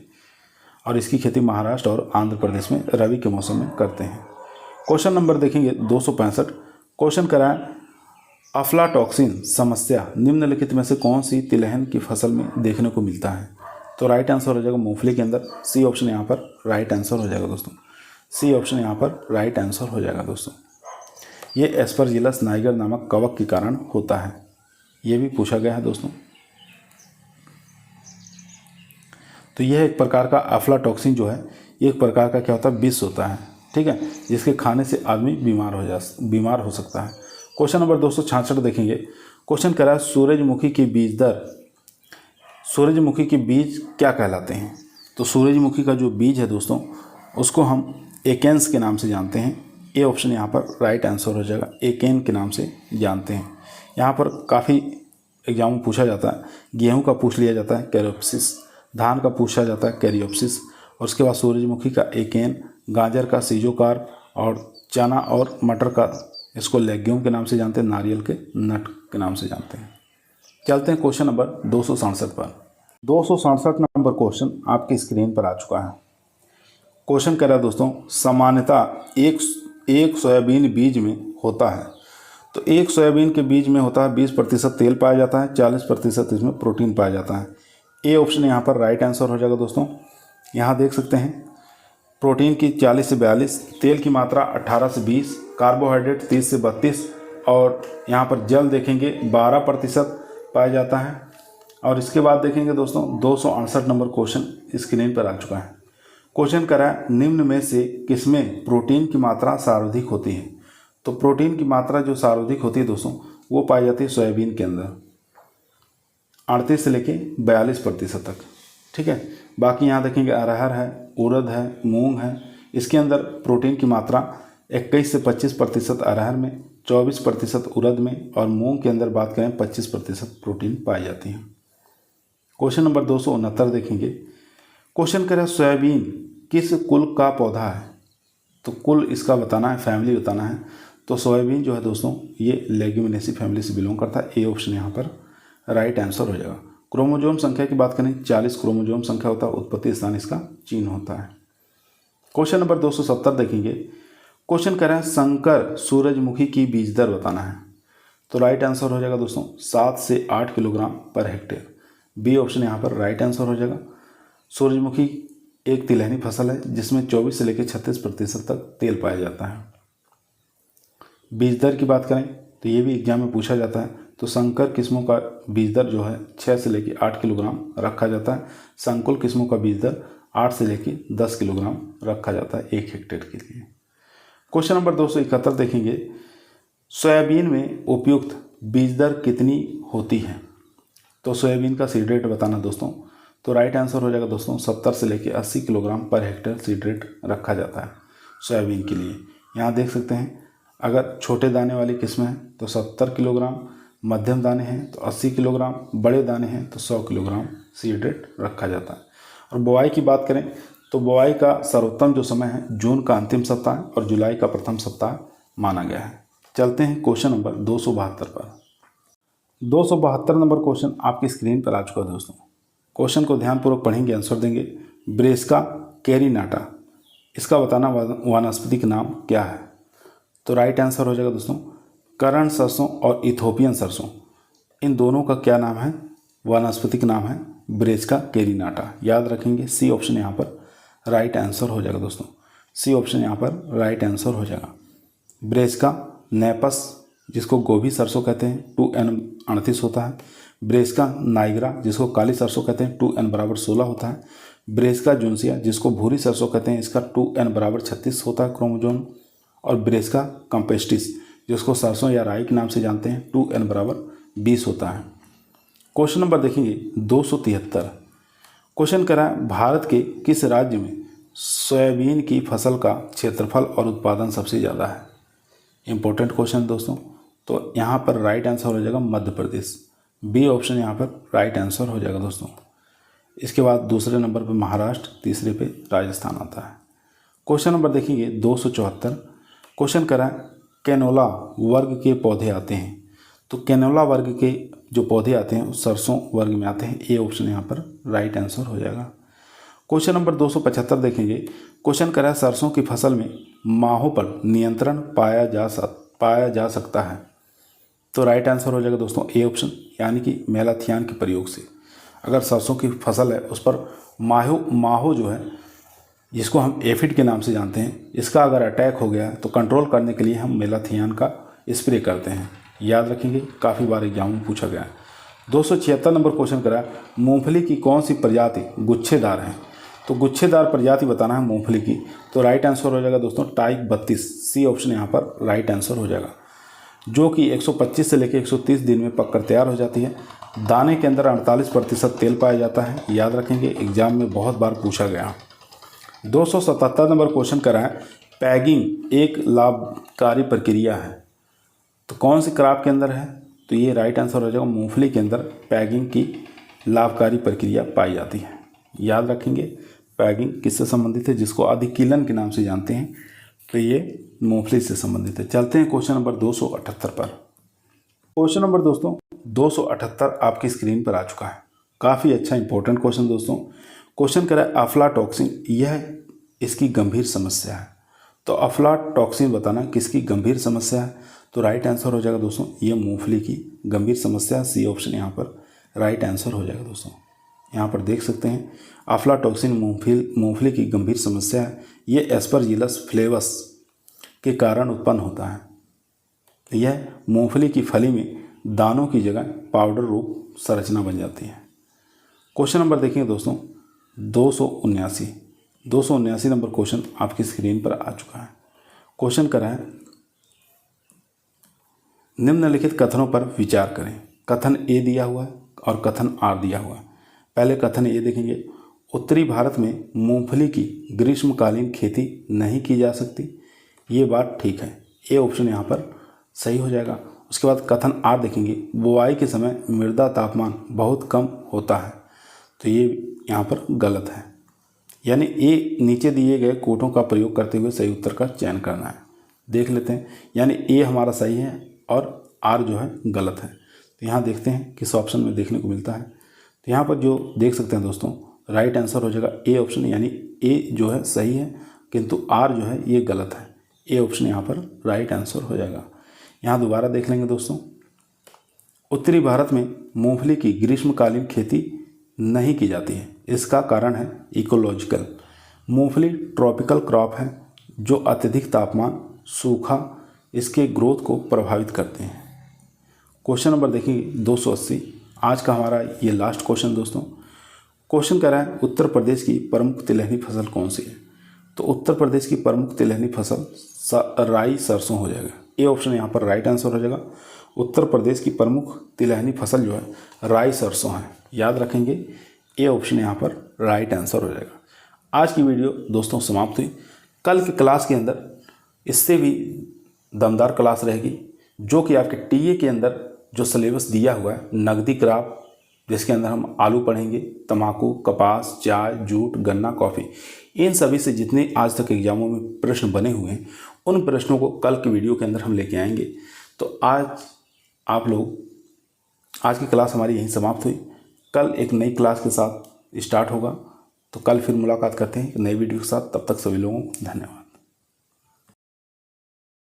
और इसकी खेती महाराष्ट्र और आंध्र प्रदेश में रबी के मौसम में करते हैं। क्वेश्चन नंबर देखेंगे 265। क्वेश्चन कराएं अफ्लाटॉक्सिन समस्या निम्नलिखित में से कौन सी तिलहन की फसल में देखने को मिलता है? तो राइट आंसर हो जाएगा मूंगफली के अंदर। सी ऑप्शन यहाँ पर राइट आंसर हो जाएगा दोस्तों। सी ऑप्शन यहाँ पर राइट आंसर हो जाएगा दोस्तों। ये एस्परजिलस नाइगर नामक कवक के कारण होता है, ये भी पूछा गया है दोस्तों। तो यह एक प्रकार का अफ्लाटॉक्सिन जो है, एक प्रकार का क्या होता है, विष होता है, ठीक है, जिसके खाने से आदमी बीमार हो सकता है। क्वेश्चन नंबर 266 देखेंगे। क्वेश्चन कह रहा है सूरजमुखी की बीज दर, सूरजमुखी के बीज क्या कहलाते हैं? तो सूरजमुखी का जो बीज है दोस्तों, उसको हम एकेन्स के नाम से जानते हैं। ए ऑप्शन यहाँ पर राइट आंसर हो जाएगा, एकेन के नाम से जानते हैं। यहाँ पर काफ़ी एग्जाम में पूछा जाता है, गेहूँ का पूछ लिया जाता है कैरियोप्सिस, धान का पूछा जाता है कैरियोप्सिस, और उसके बाद सूरजमुखी का एकेन, गाजर का सीजोकार्प, और चना और मटर का इसको लेग्यूम के नाम से जानते हैं, नारियल के नट के नाम से जानते हैं। चलते हैं क्वेश्चन नंबर 267 पर। 267 नंबर क्वेश्चन आपकी स्क्रीन पर आ चुका है। क्वेश्चन कह रहा है दोस्तों सामान्यतः एक सोयाबीन बीज में होता है, तो एक सोयाबीन के बीज में होता है 20% तेल पाया जाता है, 40% इसमें प्रोटीन पाया जाता है। ए ऑप्शन यहाँ पर राइट आंसर हो जाएगा दोस्तों। यहाँ देख सकते हैं प्रोटीन की 40 से 42, तेल की मात्रा 18 से 20, कार्बोहाइड्रेट 30 से 32, और यहाँ पर जल देखेंगे 12% पाया जाता है। और इसके बाद देखेंगे दोस्तों 268 नंबर क्वेश्चन स्क्रीन पर आ चुका है। क्वेश्चन करा है निम्न में से किसमें प्रोटीन की मात्रा सर्वाधिक होती है? तो प्रोटीन की मात्रा जो सर्वाधिक होती है दोस्तों, वो पाई जाती है सोयाबीन के अंदर 38 से लेके 42% तक, ठीक है। बाकी यहाँ देखेंगे अरहर है, उड़द है, मूंग है, इसके अंदर प्रोटीन की मात्रा 21 से 25% अरहर में, 24% उड़द में, और मूंग के अंदर बात करें 25% प्रोटीन पाई जाती है। क्वेश्चन नंबर 269 देखेंगे। क्वेश्चन करें सोयाबीन किस कुल का पौधा है? तो कुल इसका बताना है, फैमिली बताना है। तो सोयाबीन जो है दोस्तों ये लेग्यूमिनेसी फैमिली से बिलोंग करता है। ए ऑप्शन यहाँ पर राइट आंसर हो जाएगा। क्रोमोजोम संख्या की बात करें 40 क्रोमोजोम संख्या होता है, उत्पत्ति स्थान इसका चीन होता है। क्वेश्चन नंबर 270 देखेंगे। क्वेश्चन कह रहा है संकर सूरजमुखी की बीज दर बताना है, तो राइट आंसर हो जाएगा दोस्तों 7 से 8 kilogram per hectare. B option यहाँ पर राइट आंसर हो जाएगा। सूरजमुखी एक तिलहनी फसल है जिसमें 24 से लेकर 36% तक तेल पाया जाता है। बीज दर की बात करें तो ये भी एग्जाम में पूछा जाता है, तो संकर किस्मों का बीज दर जो है 6 से लेकर 8 किलोग्राम रखा जाता है। संकुल किस्मों का बीज दर 8 से लेकर 10 किलोग्राम रखा जाता है 1 हेक्टेयर के लिए। क्वेश्चन नंबर 271 देखेंगे। सोयाबीन में उपयुक्त बीज दर कितनी होती है? तो सोयाबीन का सीड रेट बताना दोस्तों, तो राइट आंसर हो जाएगा दोस्तों 70 से लेकर 80 kilogram per hectare seed rate रखा जाता है सोयाबीन के लिए। यहाँ देख सकते हैं अगर छोटे दाने वाली किस्में हैं तो 70 किलोग्राम, मध्यम दाने हैं तो 80 किलोग्राम, बड़े दाने हैं तो 100 किलोग्राम सीड रेट रखा जाता है। और बुआई की बात करें तो बुआई का सर्वोत्तम जो समय है जून का अंतिम सप्ताह और जुलाई का प्रथम सप्ताह माना गया है। चलते हैं क्वेश्चन नंबर 272 पर। 272 नंबर क्वेश्चन आपकी स्क्रीन पर आ चुका है दोस्तों। क्वेश्चन को ध्यानपूर्वक पढ़ेंगे, आंसर देंगे। ब्रेसिका कैरिनाटा, इसका बताना वानस्पतिक नाम क्या है? तो राइट आंसर हो जाएगा दोस्तों करण सरसों और इथोपियन सरसों, इन दोनों का क्या नाम है? वानस्पतिक नाम है ब्रेसिका कैरिनाटा, याद रखेंगे। सी ऑप्शन यहाँ पर राइट आंसर हो जाएगा दोस्तों। सी ऑप्शन यहाँ पर राइट आंसर हो जाएगा। ब्रेसिका नेपस, जिसको गोभी सरसों कहते हैं, 2n38 होता है। ब्रेसिका नाइग्रा, जिसको काली सरसों कहते हैं, 2n = 16 होता है। ब्रेसिका जुनसिया, जिसको भूरी सरसों कहते हैं, इसका 2n = 36 होता है क्रोमोजोम। और ब्रेसिका कंपेस्टिस, जिसको सरसों या राई के नाम से जानते हैं, 2n = 20 होता है। क्वेश्चन नंबर देखेंगे 273। क्वेश्चन करा भारत के किस राज्य में सोयाबीन की फसल का क्षेत्रफल और उत्पादन सबसे ज़्यादा है? इंपॉर्टेंट क्वेश्चन दोस्तों, तो यहाँ पर राइट आंसर हो जाएगा मध्य प्रदेश। बी ऑप्शन यहाँ पर राइट आंसर हो जाएगा दोस्तों। इसके बाद दूसरे नंबर पर महाराष्ट्र, तीसरे पे राजस्थान आता है। क्वेश्चन नंबर देखेंगे 274। क्वेश्चन करा कैनोला वर्ग के पौधे आते हैं। तो कैनोला वर्ग के जो पौधे आते हैं सरसों वर्ग में आते हैं। ए ऑप्शन यहाँ पर राइट आंसर हो जाएगा। क्वेश्चन नंबर 275 देखेंगे। क्वेश्चन करा सरसों की फसल में माहों पर नियंत्रण पाया जा सकता है। तो राइट आंसर हो जाएगा दोस्तों ए ऑप्शन, यानी कि मेलाथियान के प्रयोग से। अगर सरसों की फसल है उस पर माहो जो है, जिसको हम एफिड के नाम से जानते हैं, इसका अगर अटैक हो गया तो कंट्रोल करने के लिए हम मेलाथियान का स्प्रे करते हैं। याद रखेंगे, काफ़ी बार एग्जाम में पूछा गया है। 276 नंबर क्वेश्चन करा मूंगफली की कौन सी प्रजाति गुच्छेदार है। तो गुच्छेदार प्रजाति बताना है मूंगफली की। तो राइट आंसर हो जाएगा दोस्तों टाइप 32, सी ऑप्शन यहाँ पर राइट आंसर हो जाएगा। जो कि 125 से लेकर 130 दिन में पककर तैयार हो जाती है। दाने के अंदर 48% तेल पाया जाता है। याद रखेंगे, एग्जाम में बहुत बार पूछा गया। 277 नंबर क्वेश्चन करा है पैगिंग एक लाभकारी प्रक्रिया है। तो कौन सी क्रॉप के अंदर है। तो ये राइट आंसर हो जाएगा मूंगफली के अंदर पैगिंग की लाभकारी प्रक्रिया पाई जाती है। याद रखेंगे, पैगिंग किससे संबंधित है, जिसको अधिकीलन के नाम से जानते हैं। तो ये मूंगफली से संबंधित है। चलते हैं क्वेश्चन नंबर 278 पर। क्वेश्चन नंबर दोस्तों 278 आपकी स्क्रीन पर आ चुका है। काफ़ी अच्छा इंपॉर्टेंट क्वेश्चन दोस्तों। क्वेश्चन करा अफ्लाटॉक्सिन, यह इसकी गंभीर समस्या है। तो अफ्लाटॉक्सिन बताना किसकी गंभीर समस्या है। तो राइट आंसर हो जाएगा दोस्तों ये मूंगफली की गंभीर समस्या, सी ऑप्शन यहाँ पर राइट आंसर हो जाएगा दोस्तों। यहाँ पर देख सकते हैं अफ्लाटॉक्सिन मूंगफली की गंभीर समस्या है। ये एस्परजिलस फ्लेवस के कारण उत्पन्न होता है। यह मूंगफली की फली में दानों की जगह पाउडर रूप संरचना बन जाती है। क्वेश्चन नंबर देखेंगे दोस्तों 279 नंबर क्वेश्चन आपकी स्क्रीन पर आ चुका है। क्वेश्चन करा है निम्नलिखित कथनों पर विचार करें। कथन ए दिया हुआ है और कथन आर दिया हुआ है। पहले कथन ए देखेंगे, उत्तरी भारत में मूंगफली की ग्रीष्मकालीन खेती नहीं की जा सकती। ये बात ठीक है, ए ऑप्शन यहाँ पर सही हो जाएगा। उसके बाद कथन आर देखेंगे, बुआई के समय मृदा तापमान बहुत कम होता है। तो ये यहाँ पर गलत है, यानी ए नीचे दिए गए कोटों का प्रयोग करते हुए सही उत्तर का चयन करना है। देख लेते हैं, यानी ए हमारा सही है और आर जो है गलत है। तो यहाँ देखते हैं किस ऑप्शन में देखने को मिलता है। तो यहाँ पर जो देख सकते हैं दोस्तों राइट आंसर हो जाएगा ए ऑप्शन, यानी ए जो है सही है किंतु आर जो है ये गलत है। ए ऑप्शन यहाँ पर राइट आंसर हो जाएगा। यहाँ दोबारा देख लेंगे दोस्तों, उत्तरी भारत में मूंगफली की ग्रीष्मकालीन खेती नहीं की जाती है। इसका कारण है इकोलॉजिकल। मूंगफली ट्रॉपिकल क्रॉप है जो अत्यधिक तापमान, सूखा इसके ग्रोथ को प्रभावित करते हैं। क्वेश्चन नंबर देखिए 280, आज का हमारा ये लास्ट क्वेश्चन दोस्तों। क्वेश्चन कह रहा है उत्तर प्रदेश की प्रमुख तिलहनी फसल कौन सी है। तो उत्तर प्रदेश की प्रमुख तिलहनी फसल राई सरसों हो जाएगा। ए ऑप्शन यहाँ पर राइट आंसर हो जाएगा। उत्तर प्रदेश की प्रमुख तिलहनी फसल जो है राई सरसों है। याद रखेंगे, ए ऑप्शन यहाँ पर राइट आंसर हो जाएगा। आज की वीडियो दोस्तों समाप्त हुई। कल की क्लास के अंदर इससे भी दमदार क्लास रहेगी, जो कि आपके टीए के अंदर जो सिलेबस दिया हुआ है नगदी क्रॉप, जिसके अंदर हम आलू पढ़ेंगे, तंबाकू, कपास, चाय, जूट, गन्ना, कॉफ़ी, इन सभी से जितने आज तक एग्जामों में प्रश्न बने हुए हैं उन प्रश्नों को कल की वीडियो के अंदर हम लेके आएंगे। तो आज आप लोग, आज की क्लास हमारी यहीं समाप्त हुई। कल एक नई क्लास के साथ स्टार्ट होगा। तो कल फिर मुलाकात करते हैं एक नई वीडियो के साथ। तब तक सभी लोगों को धन्यवाद।